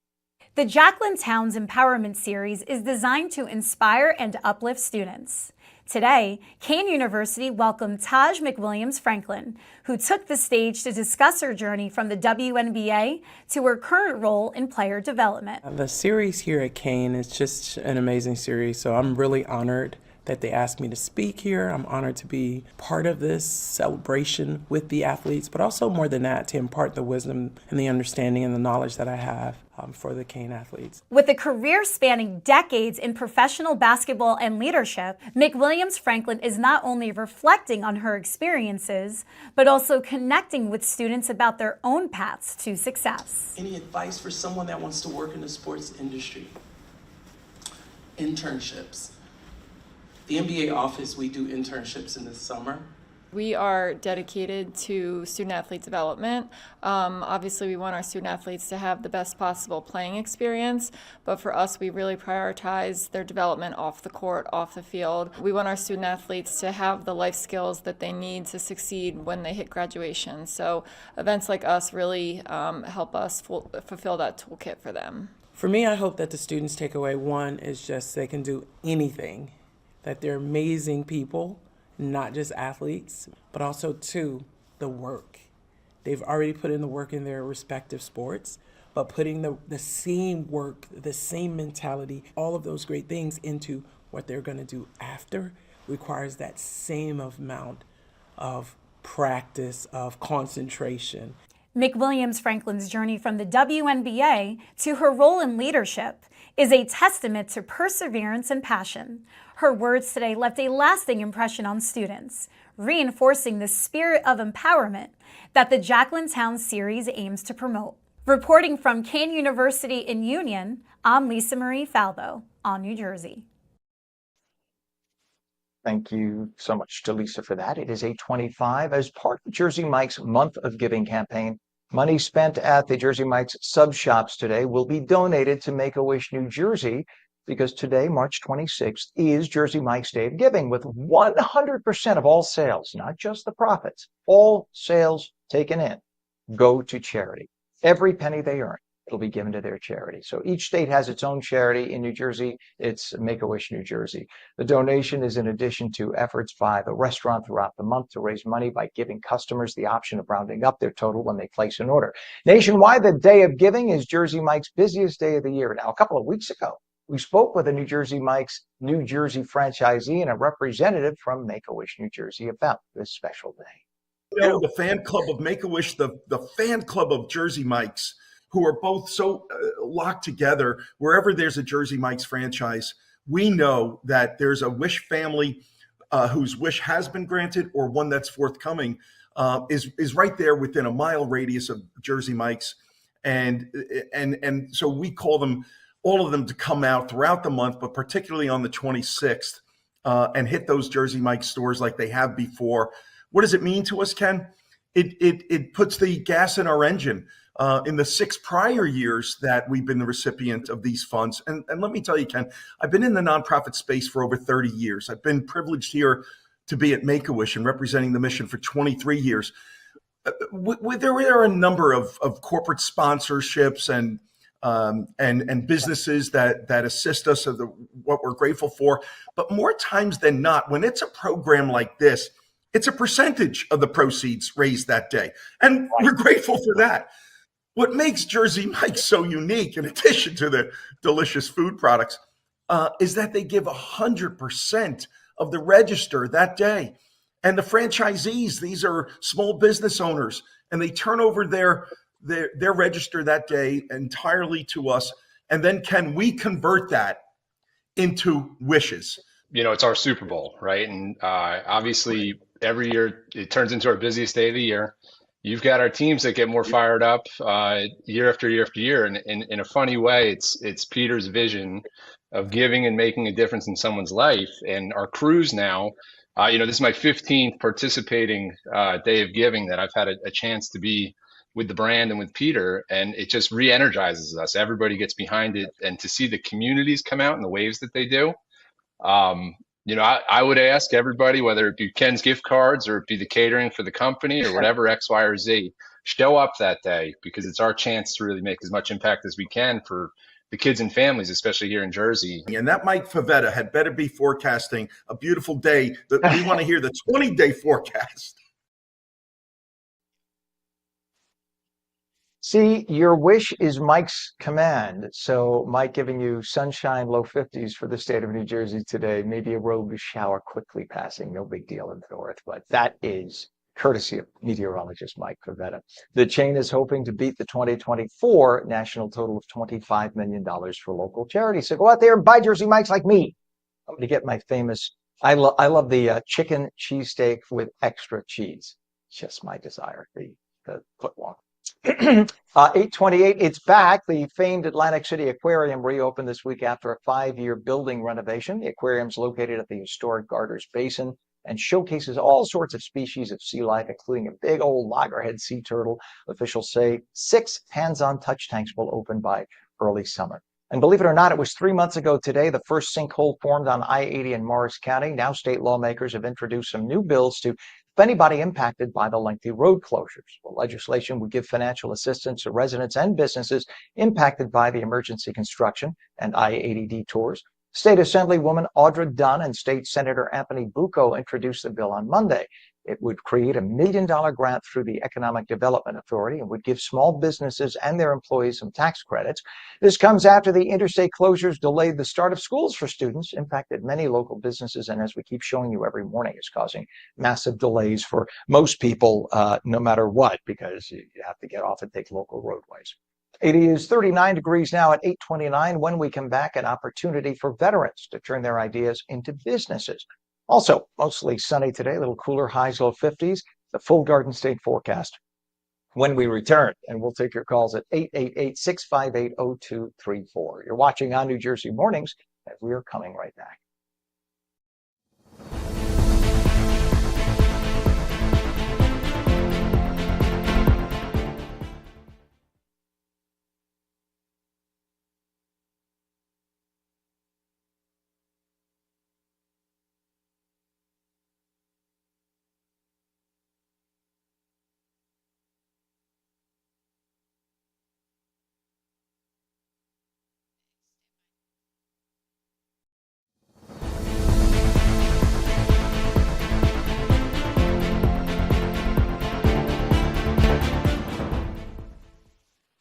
The Jacqueline Towns Empowerment Series is designed to inspire and uplift students. Today, Kane University welcomed Taj McWilliams Franklin, who took the stage to discuss her journey from the WNBA to her current role in player development. The series here at Kane is just an amazing series, so I'm really honored that they asked me to speak here. I'm honored to be part of this celebration with the athletes, but also more than that, to impart the wisdom and the understanding and the knowledge that I have for the Cane athletes. With a career spanning decades in professional basketball and leadership, McWilliams Franklin is not only reflecting on her experiences, but also connecting with students about their own paths to success. Any advice for someone that wants to work in the sports industry? Internships. The NBA office, we do internships in the summer. We are dedicated to student athlete development. Obviously, we want our student athletes to have the best possible playing experience, but for us, we really prioritize their development off the court, off the field. We want our student athletes to have the life skills that they need to succeed when they hit graduation. So events like us really help us fulfill that toolkit for them. For me, I hope that the students take away, one, is just they can do anything, that they're amazing people, not just athletes, but also, two, the work. They've already put in the work in their respective sports, but putting the same work, the same mentality, all of those great things into what they're going to do after requires that same amount of practice, of concentration. McWilliams Franklin's journey from the WNBA to her role in leadership is a testament to perseverance and passion. Her words today left a lasting impression on students, reinforcing the spirit of empowerment that the Jacqueline Towns series aims to promote. Reporting from Kean University in Union, I'm Lisa Marie Falbo on New Jersey. Thank you so much to Lisa for that. It is 8:25. As part of Jersey Mike's Month of Giving campaign, money spent at the Jersey Mike's sub shops today will be donated to Make-A-Wish New Jersey, because today, March 26th, is Jersey Mike's Day of Giving, with 100% of all sales, not just the profits, all sales taken in, go to charity. Every penny they earn, it'll be given to their charity. So each state has its own charity. In New Jersey, it's Make-A-Wish New Jersey. The donation is in addition to efforts by the restaurant throughout the month to raise money by giving customers the option of rounding up their total when they place an order. Nationwide, the Day of Giving is Jersey Mike's busiest day of the year. Now, a couple of weeks ago, we spoke with a New Jersey Mike's New Jersey franchisee and a representative from Make-A-Wish New Jersey about this special day. You know, the fan club of Make-A-Wish, the fan club of Jersey Mike's, who are both so locked together. Wherever there's a Jersey Mike's franchise, we know that there's a Wish family whose wish has been granted or one that's forthcoming is right there within a mile radius of Jersey Mike's. And so we call them, all of them, to come out throughout the month, but particularly on the 26th, and hit those Jersey Mike's stores like they have before. What does it mean to us, Ken? It puts the gas in our engine. In the 6 prior years that we've been the recipient of these funds. And let me tell you, Ken, I've been in the nonprofit space for over 30 years. I've been privileged here to be at Make-A-Wish and representing the mission for 23 years. There are a number of corporate sponsorships and businesses that assist us, of what we're grateful for. But more times than not, when it's a program like this, it's a percentage of the proceeds raised that day. And we're grateful for that. What makes Jersey Mike's so unique, in addition to the delicious food products, is that they give 100% of the register that day. And the franchisees, these are small business owners, and they turn over their register that day entirely to us. And then can we convert that into wishes? You know, it's our Super Bowl, right? And obviously, every year it turns into our busiest day of the year. You've got our teams that get more fired up year after year after year. And in a funny way, it's Peter's vision of giving and making a difference in someone's life. And our crews now, this is my 15th participating day of giving that I've had a chance to be with the brand and with Peter. And it just re-energizes us. Everybody gets behind it. And to see the communities come out in the waves that they do, I would ask everybody, whether it be Ken's gift cards or it be the catering for the company or whatever, X, Y, or Z, show up that day, because it's our chance to really make as much impact as we can for the kids and families, especially here in Jersey. And that Mike Favetta had better be forecasting a beautiful day. That we want to hear the 20-day forecast. See, your wish is Mike's command. So, Mike giving you sunshine, low 50s for the state of New Jersey today. Maybe a rogue shower quickly passing. No big deal in the north, but that is courtesy of meteorologist Mike Favetta. The chain is hoping to beat the 2024 national total of $25 million for local charities. So go out there and buy Jersey Mikes like me. I'm going to get my famous, I love the chicken cheesesteak with extra cheese. Just my desire, the footlong. 828, it's back. The famed Atlantic City Aquarium reopened this week after a 5-year building renovation. The aquarium is located at the historic Garters Basin and showcases all sorts of species of sea life, including a big old loggerhead sea turtle. Officials say 6 hands-on touch tanks will open by early summer. And believe it or not, it was 3 months ago today, the first sinkhole formed on I-80 in Morris County. Now state lawmakers have introduced some new bills to help anybody impacted by the lengthy road closures. The legislation would give financial assistance to residents and businesses impacted by the emergency construction and I-80 detours. State Assemblywoman Audra Dunn and State Senator Anthony Bucco introduced the bill on Monday. It would create $1 million grant through the Economic Development Authority and would give small businesses and their employees some tax credits. This comes after the interstate closures delayed the start of schools for students, impacted many local businesses, and as we keep showing you every morning, is causing massive delays for most people, no matter what, because you have to get off and take local roadways. It is 39 degrees now at 8:29. When we come back, an opportunity for veterans to turn their ideas into businesses. Also, mostly sunny today, a little cooler, highs, low 50s, the full Garden State forecast when we return. And we'll take your calls at 888-658-0234. You're watching On New Jersey Mornings, and we are coming right back.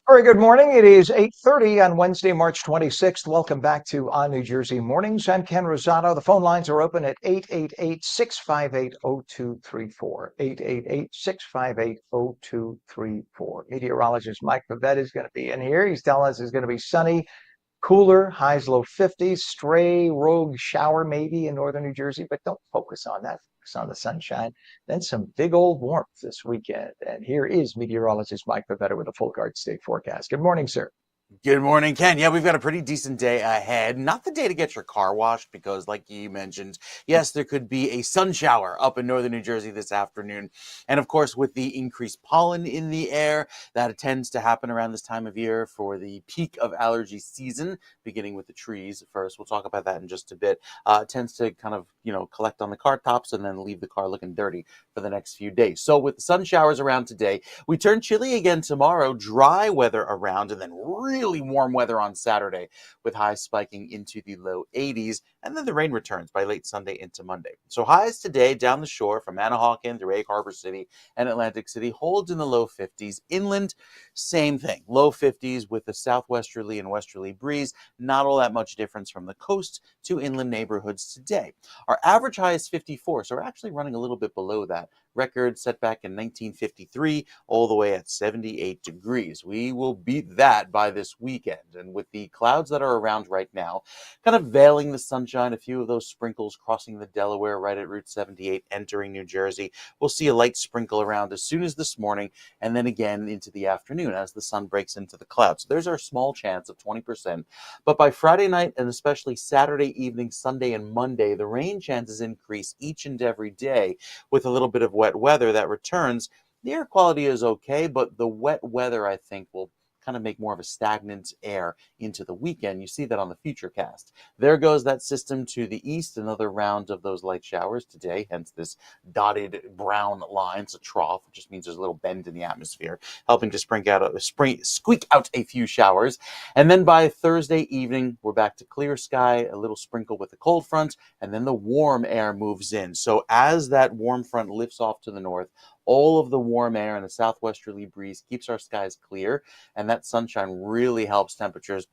Very good morning. It is 8:30 on Wednesday, March 26th. Welcome back to On New Jersey Mornings. I'm Ken Rosato. The phone lines are open at 888-658-0234. 888-658-0234. Meteorologist Mike Favetta is going to be in here. He's telling us it's going to be sunny, cooler, highs low 50s, stray rogue shower maybe in northern New Jersey, but don't focus on that. Focus on the sunshine. Then some big old warmth this weekend. And here is meteorologist Mike Favetta with a full Garden State forecast. Good morning, sir. Good morning, Ken. Yeah, we've got a pretty decent day ahead. Not the day to get your car washed because, like you mentioned, yes, there could be a sun shower up in northern New Jersey this afternoon. And of course, with the increased pollen in the air, that tends to happen around this time of year for the peak of allergy season, beginning with the trees first. We'll talk about that in just a bit. It tends to kind of, collect on the car tops and then leave the car looking dirty for the next few days. So with the sun showers around today, we turn chilly again tomorrow, dry weather around, and then really warm weather on Saturday with highs spiking into the low 80s, and then the rain returns by late Sunday into Monday. So highs today down the shore from Manahawkin through Egg Harbor City and Atlantic City holds in the low 50s. Inland, same thing, low 50s with a southwesterly and westerly breeze. Not all that much difference from the coast to inland neighborhoods today. Our average high is 54, so we're actually running a little bit below that record set back in 1953, all the way at 78 degrees. We will beat that by this weekend. And with the clouds that are around right now, kind of veiling the sunshine, a few of those sprinkles crossing the Delaware right at Route 78, entering New Jersey. We'll see a light sprinkle around as soon as this morning, and then again into the afternoon as the sun breaks into the clouds. So there's our small chance of 20%. But by Friday night, and especially Saturday evening, Sunday, and Monday, the rain chances increase each and every day with a little bit of wet weather that returns. The air quality is okay, but the wet weather, I think, will kind of make more of a stagnant air into the weekend. You see that on the Futurecast. There goes that system to the east, another round of those light showers today, hence this dotted brown line. It's a trough, which just means there's a little bend in the atmosphere, helping to squeak out a few showers. And then by Thursday evening, we're back to clear sky, a little sprinkle with the cold front, and then the warm air moves in. So as that warm front lifts off to the north, all of the warm air and the southwesterly breeze keeps our skies clear, and that sunshine really helps temperatures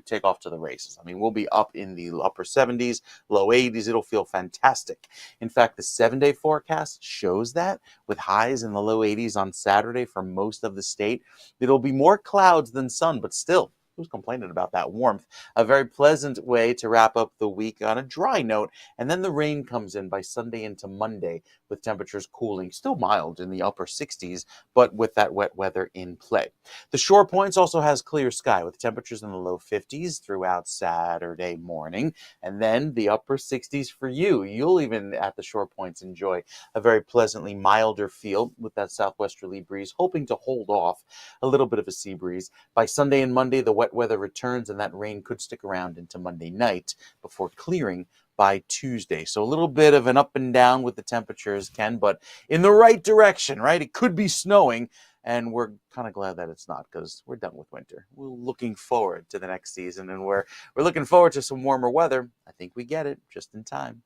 take off to the races. I mean, we'll be up in the upper 70s, low 80s. It'll feel fantastic. In fact, the 7-day forecast shows that, with highs in the low 80s on Saturday for most of the state. It'll be more clouds than sun, but still, who's complaining about that warmth? A very pleasant way to wrap up the week on a dry note. And then the rain comes in by Sunday into Monday, with temperatures cooling, still mild in the upper 60s, but with that wet weather in play. The shore points also has clear sky, with temperatures in the low 50s throughout Saturday morning, and then the upper 60s for you. You'll even at the shore points enjoy a very pleasantly milder feel with that southwesterly breeze, hoping to hold off a little bit of a sea breeze. By Sunday and Monday, the wet weather returns, and that rain could stick around into Monday night before clearing by Tuesday. So a little bit of an up and down with the temperatures, Ken, but in the right direction, right? It could be snowing, and we're kind of glad that it's not, because we're done with winter. We're looking forward to the next season, and we're looking forward to some warmer weather. I think we get it just in time.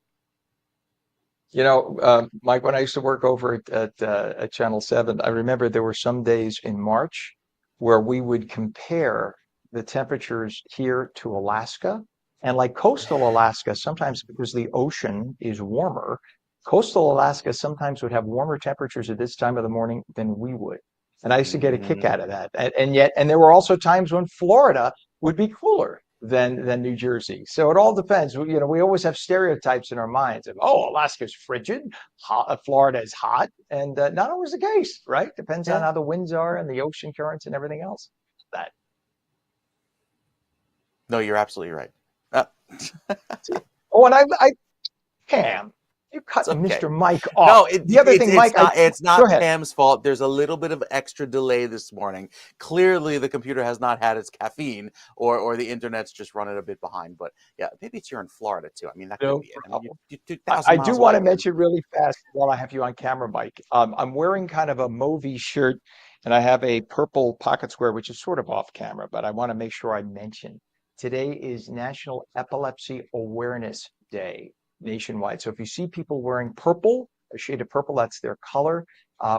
You know, Mike, when I used to work over at Channel 7, I remember there were some days in March where we would compare the temperatures here to Alaska. And like coastal Alaska, sometimes because the ocean is warmer, coastal Alaska sometimes would have warmer temperatures at this time of the morning than we would. And I used to get a kick out of that. And there were also times when Florida would be cooler than New Jersey. So it all depends. You know, we always have stereotypes in our minds of, oh, Alaska's frigid, Florida is hot, and not always the case, right? Depends on how the winds are and the ocean currents and everything else. That. No, you're absolutely right. Oh, and I Cam, you cut okay. Mr. Mike off. No, the other thing, Mike, it's not Cam's fault. There's a little bit of extra delay this morning. Clearly, the computer has not had its caffeine, or the internet's just running a bit behind. But yeah, maybe it's here in Florida too. I mean, that could be it. I mean, you're 2,000 I miles do want to away. mention really fast while I have you on camera, Mike. I'm wearing kind of a mauvey shirt, and I have a purple pocket square, which is sort of off camera, but I want to make sure I mention today is National Epilepsy Awareness Day nationwide. So if you see people wearing purple, a shade of purple, that's their color.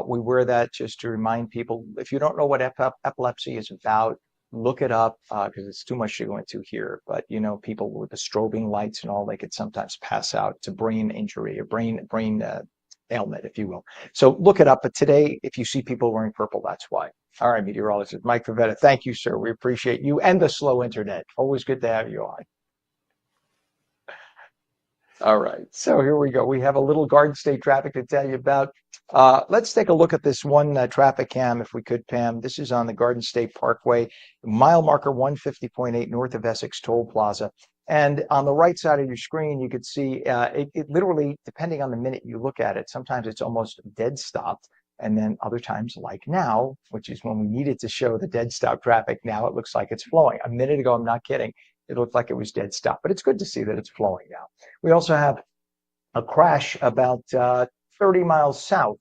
We wear that just to remind people. If you don't know what epilepsy is about, look it up, because it's too much to go into here. But you know, people with the strobing lights and all, they could sometimes pass out. It's a brain injury, a brain ailment, if you will. So look it up. But today, if you see people wearing purple, that's why. All right, meteorologist Mike Favetta, thank you, sir. We appreciate you and the slow internet. Always good to have you on. All right, so here we go. We have a little Garden State traffic to tell you about. Let's take a look at this one traffic cam, if we could, Pam. This is on the Garden State Parkway, mile marker 150.8 north of Essex Toll Plaza. And on the right side of your screen, you could see it literally, depending on the minute you look at it, sometimes it's almost dead stopped. And then other times, like now, which is when we needed to show the dead stop traffic, now it looks like it's flowing. A minute ago, I'm not kidding, it looked like it was dead stop, but it's good to see that it's flowing now. We also have a crash about 30 miles south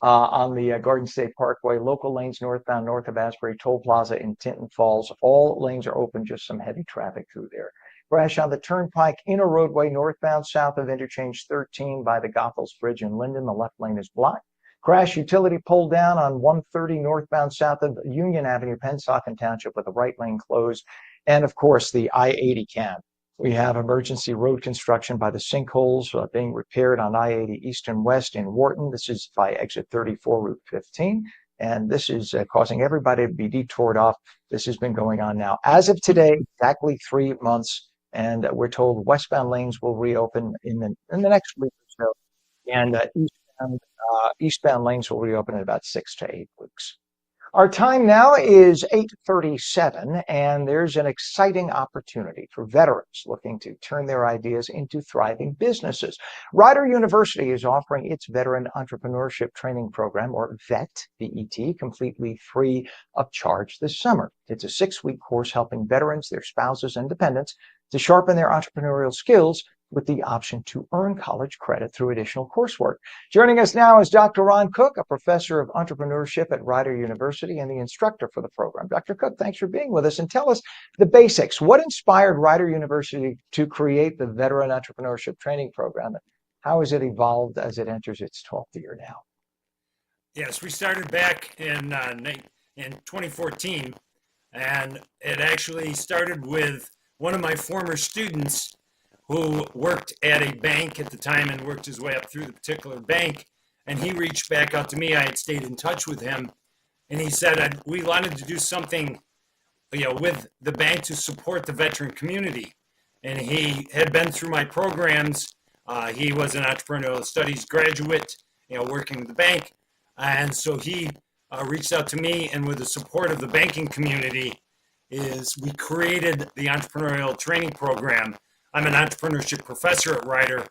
on the Garden State Parkway, local lanes northbound north of Asbury Toll Plaza in Tinton Falls. All lanes are open, just some heavy traffic through there. Crash on the Turnpike inner roadway northbound south of Interchange 13 by the Goethals Bridge in Linden. The left lane is blocked. Crash utility pole down on 130 northbound south of Union Avenue, Pennsauken Township, with the right lane closed. And of course, the I-80 cam. We have emergency road construction by the sinkholes being repaired on I-80 east and west in Wharton. This is by exit 34, Route 15. And this is causing everybody to be detoured off. This has been going on now, as of today, exactly 3 months. And we're told westbound lanes will reopen in the next week or so. And eastbound lanes will reopen in about 6 to 8 weeks. Our time now is 8:37, and there's an exciting opportunity for veterans looking to turn their ideas into thriving businesses. Rider University is offering its Veteran Entrepreneurship Training Program, or VET, V-E-T, completely free of charge this summer. It's a 6-week course helping veterans, their spouses, and dependents to sharpen their entrepreneurial skills with the option to earn college credit through additional coursework. Joining us now is Dr. Ron Cook, a professor of entrepreneurship at Rider University and the instructor for the program. Dr. Cook, thanks for being with us, and tell us the basics. What inspired Rider University to create the Veteran Entrepreneurship Training Program, and how has it evolved as it enters its 12th year now? Yes, we started back in 2014, and it actually started with one of my former students who worked at a bank at the time and worked his way up through the particular bank. And he reached back out to me. I had stayed in touch with him, and he said we wanted to do something, with the bank to support the veteran community. And he had been through my programs. He was an entrepreneurial studies graduate, working with the bank. And so he reached out to me, and with the support of the banking community, we created the entrepreneurial training program. I'm an entrepreneurship professor at Rider,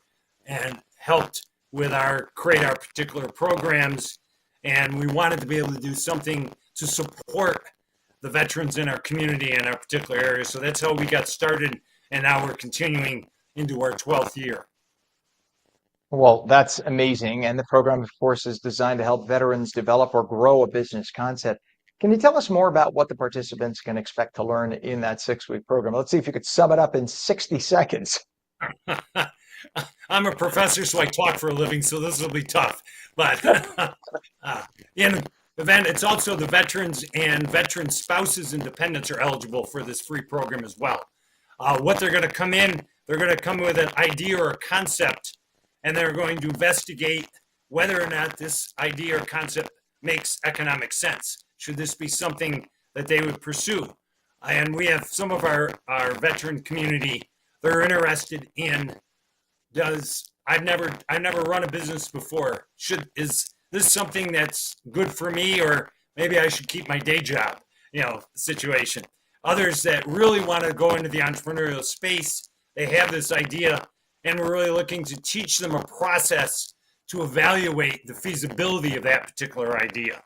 and helped create our particular programs. And we wanted to be able to do something to support the veterans in our community in our particular area. So that's how we got started, and now we're continuing into our 12th year. Well, that's amazing. And the program, of course, is designed to help veterans develop or grow a business concept. Can you tell us more about what the participants can expect to learn in that 6-week program? Let's see if you could sum it up in 60 seconds. I'm a professor, so I talk for a living, so this will be tough. But in the event, it's also the veterans and veteran spouses and dependents are eligible for this free program as well. What they're going to come in, they're going to come with an idea or a concept, and they're going to investigate whether or not this idea or concept makes economic sense. Should this be something that they would pursue? And we have some of our veteran community, they're interested in, I've never run a business before. Is this something that's good for me, or maybe I should keep my day job, situation. Others that really want to go into the entrepreneurial space, they have this idea, and we're really looking to teach them a process to evaluate the feasibility of that particular idea.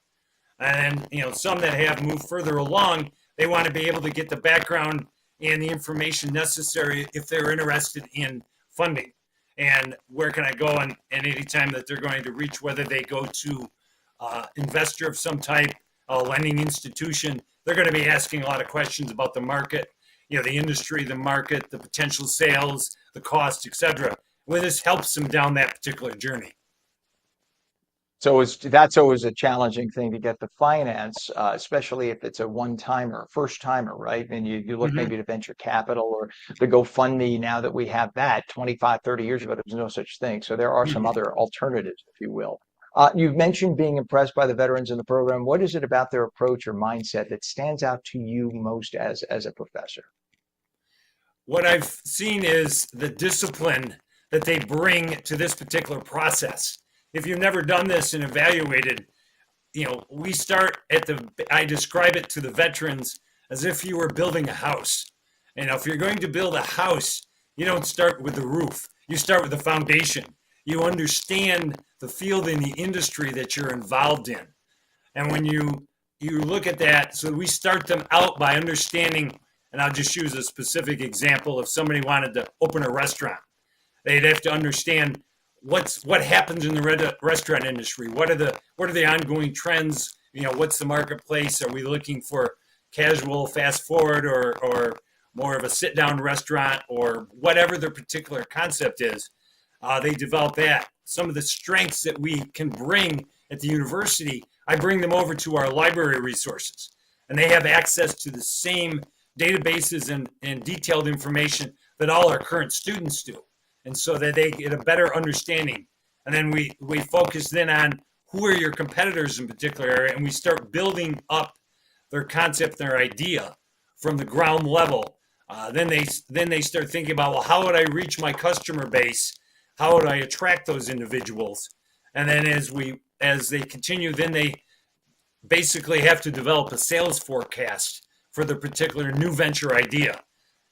And some that have moved further along, they want to be able to get the background and the information necessary if they're interested in funding. And where can I go, and any time that they're going to reach, whether they go to investor of some type, a lending institution, they're going to be asking a lot of questions about the market, the industry, the market, the potential sales, the cost, etc. Well, this helps them down that particular journey. So that's always a challenging thing to get the finance, especially if it's a one-timer, first-timer, right? And you look maybe to venture capital or the GoFundMe. Now that we have that, 25, 30 years ago, there was no such thing. So there are some other alternatives, if you will. You've mentioned being impressed by the veterans in the program. What is it about their approach or mindset that stands out to you most as a professor? What I've seen is the discipline that they bring to this particular process. If you've never done this and evaluated, we start I describe it to the veterans as if you were building a house. And if you're going to build a house, you don't start with the roof. You start with the foundation. You understand the field and the industry that you're involved in. And when you look at that, so we start them out by understanding, and I'll just use a specific example. If somebody wanted to open a restaurant, they'd have to understand what happens in the restaurant industry. What are the ongoing trends? What's the marketplace? Are we looking for casual, fast forward, or more of a sit down restaurant, or whatever their particular concept is? They develop that. Some of the strengths that we can bring at the university, I bring them over to our library resources, and they have access to the same databases and detailed information that all our current students do. And so that they get a better understanding. And then we focus then on who are your competitors in particular area, and we start building up their concept, their idea from the ground level. Then they start thinking about, well, how would I reach my customer base? How would I attract those individuals? And then as they continue, then they basically have to develop a sales forecast for the particular new venture idea.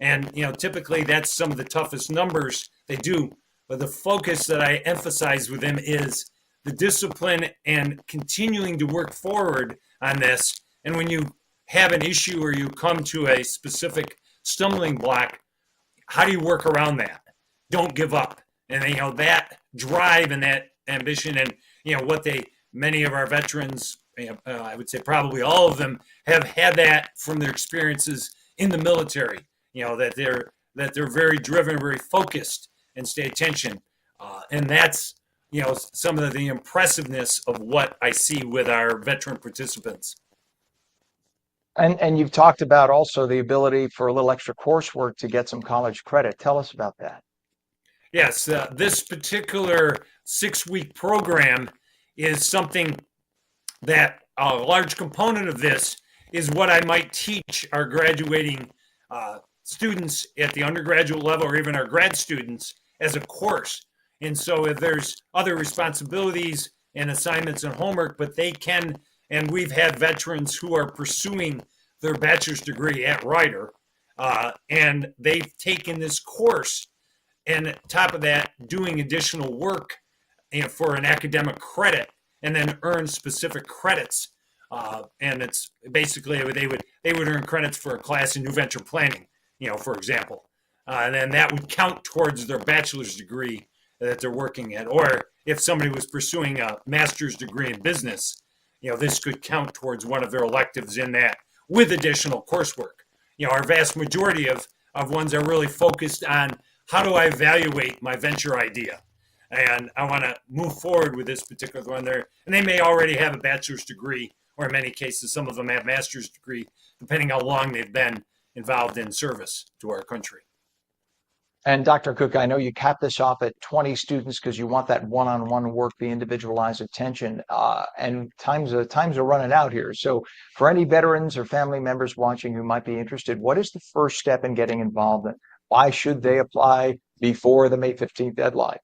And typically that's some of the toughest numbers they do. But the focus that I emphasize with them is the discipline and continuing to work forward on this. And when you have an issue or you come to a specific stumbling block, how do you work around that? Don't give up. And that drive and that ambition, and many of our veterans, I would say probably all of them, have had that from their experiences in the military. That they're very driven, very focused, and stay attention. And that's some of the impressiveness of what I see with our veteran participants. And you've talked about also the ability for a little extra coursework to get some college credit. Tell us about that. Yes, this particular 6-week program is something that a large component of this is what I might teach our graduating students at the undergraduate level, or even our grad students, as a course. And so if there's other responsibilities and assignments and homework, but they can, and we've had veterans who are pursuing their bachelor's degree at Rider, and they've taken this course, and on top of that, doing additional work for an academic credit, and then earn specific credits. And it's basically they would earn credits for a class in new venture planning, for example, and then that would count towards their bachelor's degree that they're working at. Or if somebody was pursuing a master's degree in business, this could count towards one of their electives in that, with additional coursework. Our vast majority of ones are really focused on how do I evaluate my venture idea, and I want to move forward with this particular one there. And they may already have a bachelor's degree, or in many cases, some of them have master's degree, depending how long they've been involved in service to our country. And Dr. Cook, I know you cap this off at 20 students because you want that one-on-one work, the individualized attention, and times are running out here. So for any veterans or family members watching who might be interested, what is the first step in getting involved? And why should they apply before the May 15th deadline?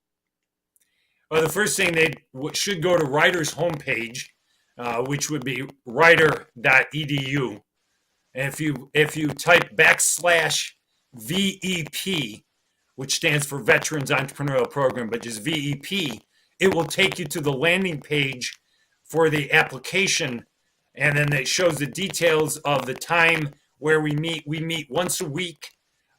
Well, the first thing, they should go to Rider's homepage, which would be rider.edu. And if you type /VEP, which stands for Veterans Entrepreneurial Program, but just VEP, it will take you to the landing page for the application. And then it shows the details of the time where we meet. We meet once a week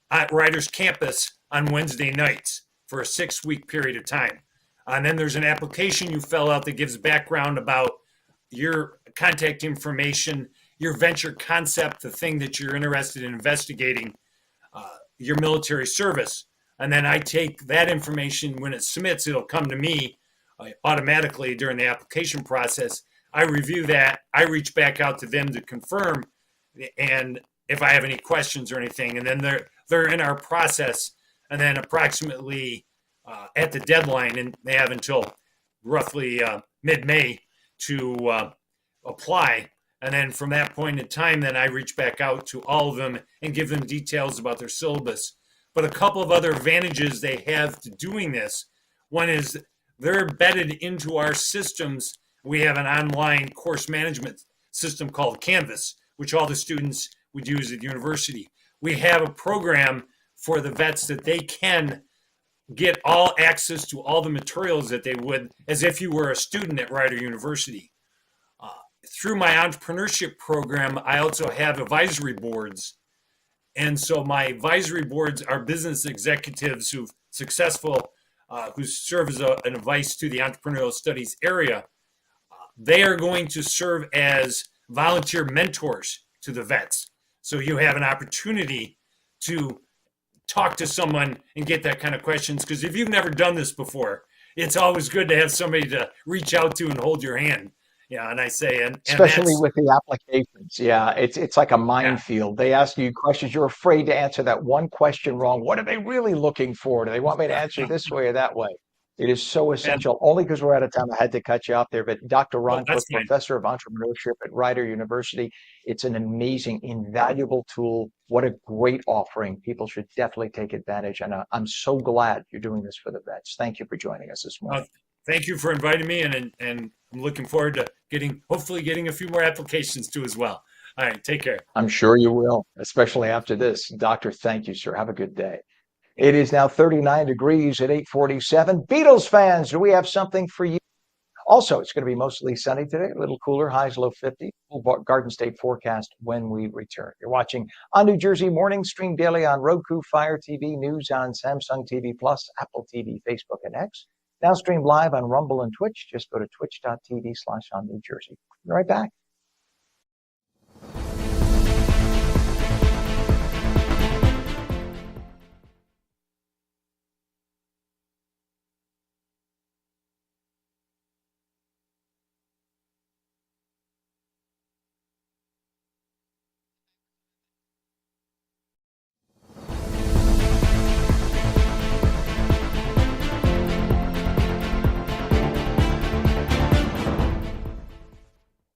at Rider's campus on Wednesday nights for a 6-week period of time. And then there's an application you fill out that gives background about your contact information, your venture concept, the thing that you're interested in investigating, your military service. And then I take that information. When it submits, it'll come to me automatically during the application process. I review that. I reach back out to them to confirm, and if I have any questions or anything, and then they're in our process. And then approximately at the deadline, and they have until roughly mid-May to apply. And then from that point in time, then I reach back out to all of them and give them details about their syllabus. But a couple of other advantages they have to doing this. One is they're embedded into our systems. We have an online course management system called Canvas, which all the students would use at university. We have a program for the vets that they can get all access to all the materials that they would as if you were a student at Rider University. Through my entrepreneurship program, I also have advisory boards. And so my advisory boards are business executives who serve as an advice to the entrepreneurial studies area. They are going to serve as volunteer mentors to the vets. So you have an opportunity to talk to someone and get that kind of questions. Because if you've never done this before, it's always good to have somebody to reach out to and hold your hand. Yeah, and I say, and especially with the applications, yeah, it's like a minefield. They ask you questions, you're afraid to answer that one question wrong. What are they really looking for? Do they want me to answer this way or that way? It is so essential. Only because we're out of time, I had to cut you off there. But Dr. Ron Cook, professor of entrepreneurship at Rider University, it's an amazing, invaluable tool. What a great offering. People should definitely take advantage. And I'm so glad you're doing this for the vets. Thank you for joining us this morning. Thank you for inviting me, and I'm looking forward to hopefully getting a few more applications too as well. All right, take care. I'm sure you will, especially after this. Doctor, thank you, sir. Have a good day. It is now 39 degrees at 8:47. Beatles fans, do we have something for you? Also, it's going to be mostly sunny today, a little cooler, highs low 50. Full Garden State forecast when we return. You're watching On New Jersey Morning, stream daily on Roku, Fire TV, News on Samsung TV Plus, Apple TV, Facebook, and X. Now stream live on Rumble and Twitch. Just go to twitch.tv/OnNewJersey. Be right back.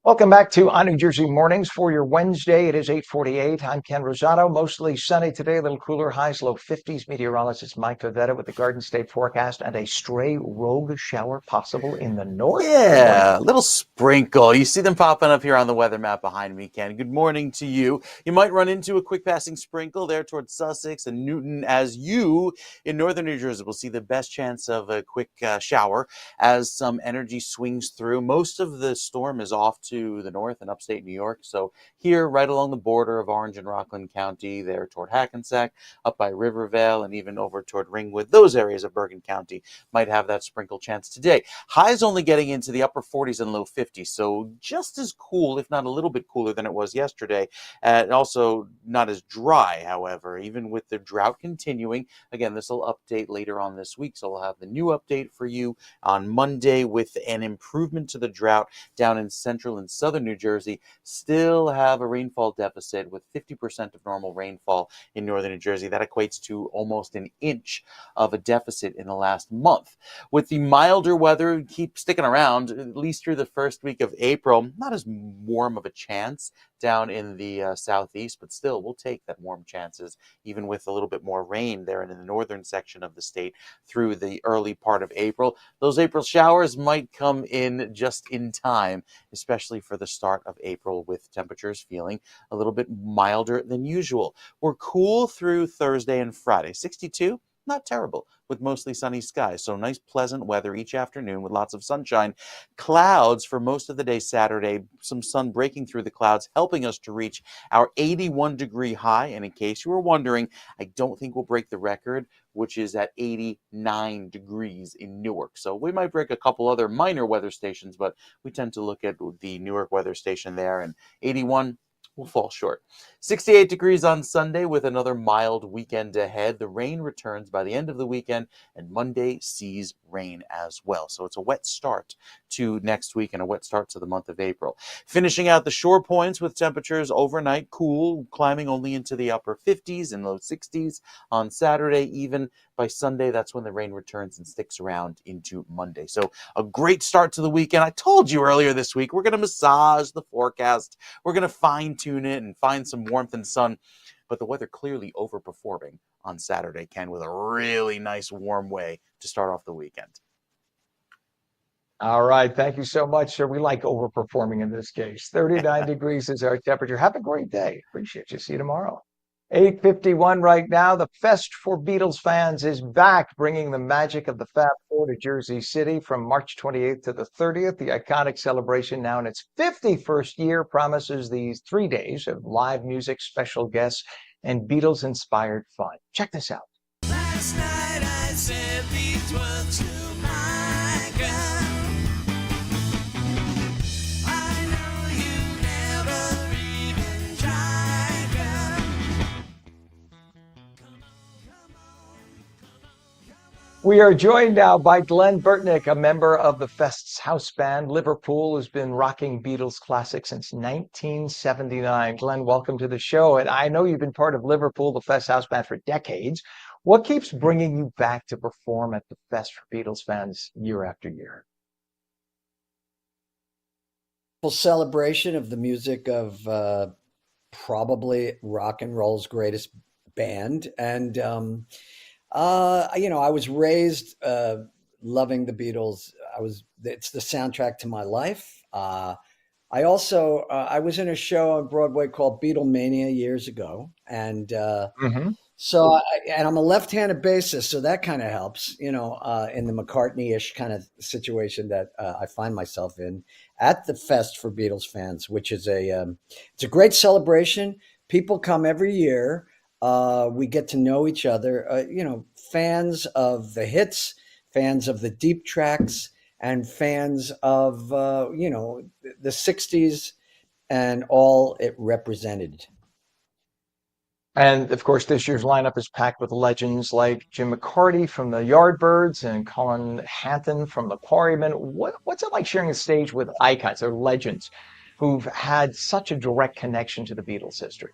Welcome back to On New Jersey Mornings for your Wednesday. It is 8:48. I'm Ken Rosato. Mostly sunny today, a little cooler, highs low 50s. Meteorologist Mike Favetta with the Garden State forecast and a stray rogue shower possible in the north. Yeah, a little sprinkle. You see them popping up here on the weather map behind me, Ken. Good morning to you. You might run into a quick passing sprinkle there towards Sussex and Newton, as you in northern New Jersey will see the best chance of a quick shower as some energy swings through. Most of the storm is off to the north in upstate New York. So here, right along the border of Orange and Rockland County, there toward Hackensack, up by Rivervale, and even over toward Ringwood, those areas of Bergen County might have that sprinkle chance today. Highs only getting into the upper 40s and low 50s, so just as cool, if not a little bit cooler than it was yesterday. And also not as dry, however, even with the drought continuing. Again, this will update later on this week, so we'll have the new update for you on Monday with an improvement to the drought down in central and southern New Jersey. Still have a rainfall deficit with 50% of normal rainfall in northern New Jersey. That equates to almost an inch of a deficit in the last month. With the milder weather keep sticking around, at least through the first week of April, not as warm of a chance down in the southeast, but still we'll take that warm chances, even with a little bit more rain there in the northern section of the state through the early part of April. Those April showers might come in just in time, especially for the start of April, with temperatures feeling a little bit milder than usual. We're cool through Thursday and Friday. 62, not terrible, with mostly sunny skies. So nice, pleasant weather each afternoon with lots of sunshine. Clouds for most of the day Saturday, some sun breaking through the clouds, helping us to reach our 81-degree high. And in case you were wondering, I don't think we'll break the record, which is at 89 degrees in Newark. So we might break a couple other minor weather stations, but we tend to look at the Newark weather station there, and 81 will fall short. 68 degrees on Sunday with another mild weekend ahead. The rain returns by the end of the weekend, and Monday sees rain as well. So it's a wet start to next week and a wet start to the month of April. Finishing out the shore points with temperatures overnight cool, climbing only into the upper 50s and low 60s on Saturday. Even by Sunday, that's when the rain returns and sticks around into Monday. So a great start to the weekend. I told you earlier this week, we're going to massage the forecast. We're going to fine tune it and find some warmth and sun, but the weather clearly overperforming on Saturday, Ken, with a really nice warm way to start off the weekend. All right. Thank you so much, sir. We like overperforming in this case. 39 degrees is our temperature. Have a great day. Appreciate you. See you tomorrow. 8:51 right now. The Fest for Beatles fans is back, bringing the magic of the Fab Four to Jersey City from March 28th to the 30th. The iconic celebration, now in its 51st year, promises these 3 days of live music, special guests, and Beatles-inspired fun. Check this out. Last night I said these words to my girl. I know you never even tried, girl. We are joined now by Glenn Burtnick, a member of the Fest's house band. Liverpool has been rocking Beatles classics since 1979. Glenn, welcome to the show. And I know you've been part of Liverpool, the Fest house band, for decades. What keeps bringing you back to perform at the Fest for Beatles fans year after year? Celebration of the music of probably rock and roll's greatest band. And, I was raised loving the Beatles. It's the soundtrack to my life. I was in a show on Broadway called Beatlemania years ago. And so I'm a left-handed bassist, so that kind of helps, in the McCartney-ish kind of situation that I find myself in at the Fest for Beatles fans, which is it's a great celebration. People come every year. We get to know each other, fans of the hits, fans of the deep tracks, and fans of, the 60s and all it represented. And of course, this year's lineup is packed with legends like Jim McCarty from the Yardbirds and Colin Hanton from the Quarrymen. What's it like sharing the stage with icons or legends who've had such a direct connection to the Beatles' history?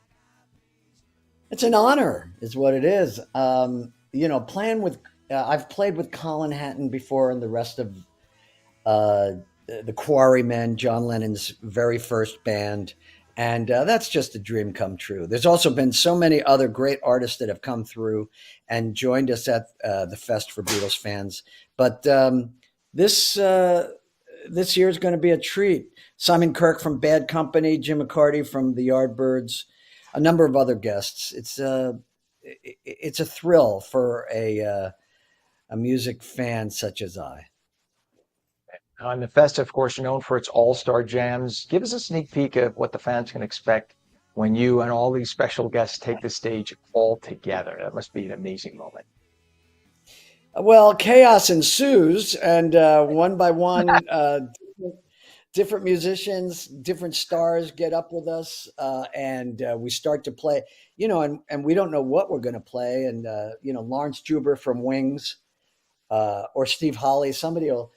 It's an honor, is what it is. Playing with, I've played with Colin Hanton before and the rest of the Quarrymen, John Lennon's very first band. And that's just a dream come true. There's also been so many other great artists that have come through and joined us at the Fest for Beatles fans. But this year is going to be a treat. Simon Kirke from Bad Company, Jim McCarty from the Yardbirds, a number of other guests. It's a thrill for a music fan such as I. And the Fest, of course, known for its all-star jams. Give us a sneak peek of what the fans can expect when you and all these special guests take the stage all together. That must be an amazing moment. Well, chaos ensues, and one by one, different musicians, different stars get up with us, and we start to play. And we don't know what we're going to play. And Lawrence Juber from Wings, or Steve Holley, somebody will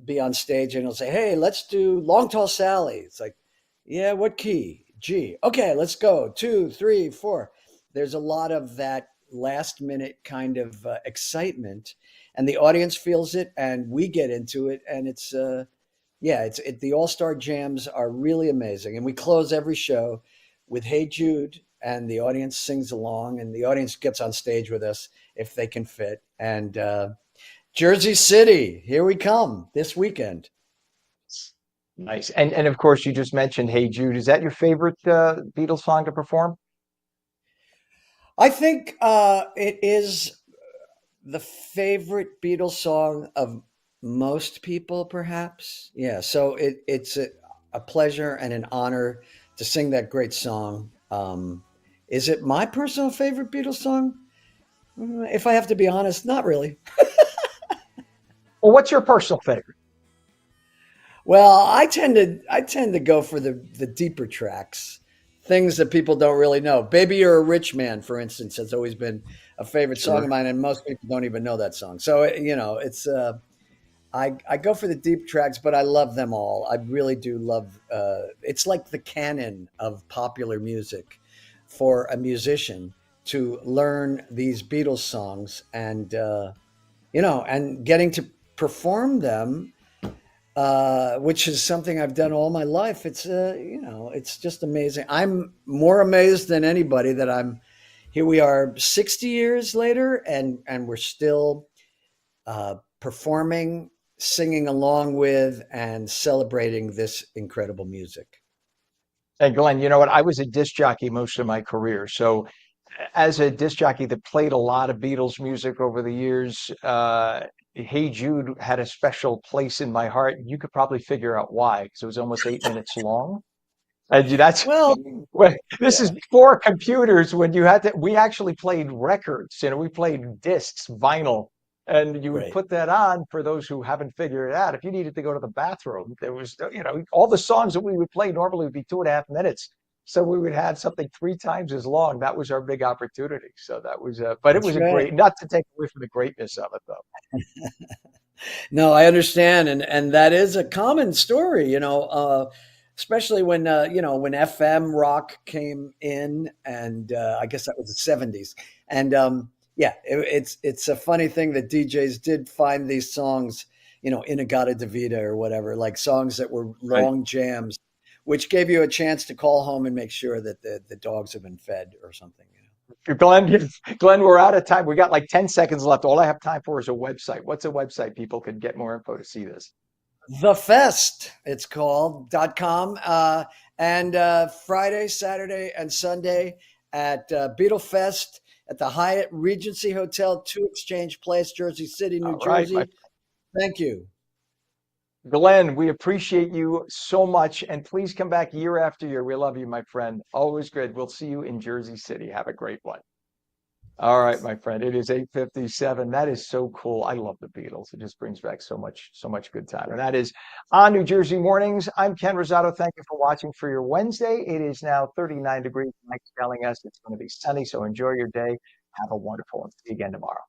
be on stage and he'll say, "Hey, let's do Long Tall Sally." It's like, yeah, what key? G. Okay, let's go. 2, 3, 4. There's a lot of that last minute kind of excitement, and the audience feels it, and we get into it, and it's the all-star jams are really amazing. And we close every show with "Hey Jude," and the audience sings along, and the audience gets on stage with us if they can fit. And Jersey City, here we come this weekend. Nice. And of course, you just mentioned "Hey Jude." Is that your favorite Beatles song to perform? I think it is the favorite Beatles song of most people, perhaps. Yeah, so it's a pleasure and an honor to sing that great song. Is it my personal favorite Beatles song? If I have to be honest, not really. Well, what's your personal favorite? Well, I tend to go for the deeper tracks, things that people don't really know. "Baby, You're a Rich Man," for instance, has always been a favorite song of mine, and most people don't even know that song. So it's I go for the deep tracks, but I love them all. I really do love. It's like the canon of popular music for a musician to learn these Beatles songs, and and getting to perform them, which is something I've done all my life. It's just amazing. I'm more amazed than anybody that here we are 60 years later, and we're still performing, singing along with, and celebrating this incredible music. And Glenn, you know what? I was a disc jockey most of my career. So as a disc jockey that played a lot of Beatles music over the years, "Hey Jude" had a special place in my heart. You could probably figure out why, because it was almost 8 minutes long. And that's this is before computers, when we actually played records, we played discs, vinyl, and you would Right. put that on. For those who haven't figured it out, if you needed to go to the bathroom, there was, all the songs that we would play normally would be 2.5 minutes. So we would have something 3 times as long. That was our big opportunity. So that was, but it That's was a right. great, not to take away from the greatness of it, though. No, I understand, and that is a common story, especially when when FM rock came in, and I guess that was the '70s, and it's a funny thing that DJs did find these songs, Inagata Davida or whatever, like songs that were long jams, which gave you a chance to call home and make sure that the dogs have been fed or something. Glenn, we're out of time. We got like 10 seconds left. All I have time for is a website. What's a website people could get more info to see this? The Fest, it's called .com, and Friday, Saturday, and Sunday at Beatle Fest at the Hyatt Regency Hotel, 2 Exchange Place, Jersey City, New Jersey. Thank you. Glenn, we appreciate you so much, and please come back year after year. We love you, my friend. Always good. We'll see you in Jersey City. Have a great one. All right, my friend. It is 8:57. That is so cool. I love the Beatles. It just brings back so much good time. And that is on New Jersey Mornings. I'm Ken Rosato. Thank you for watching for your Wednesday. It is now 39 degrees. Mike's telling us it's going to be sunny, so enjoy your day. Have a wonderful one. See you again tomorrow.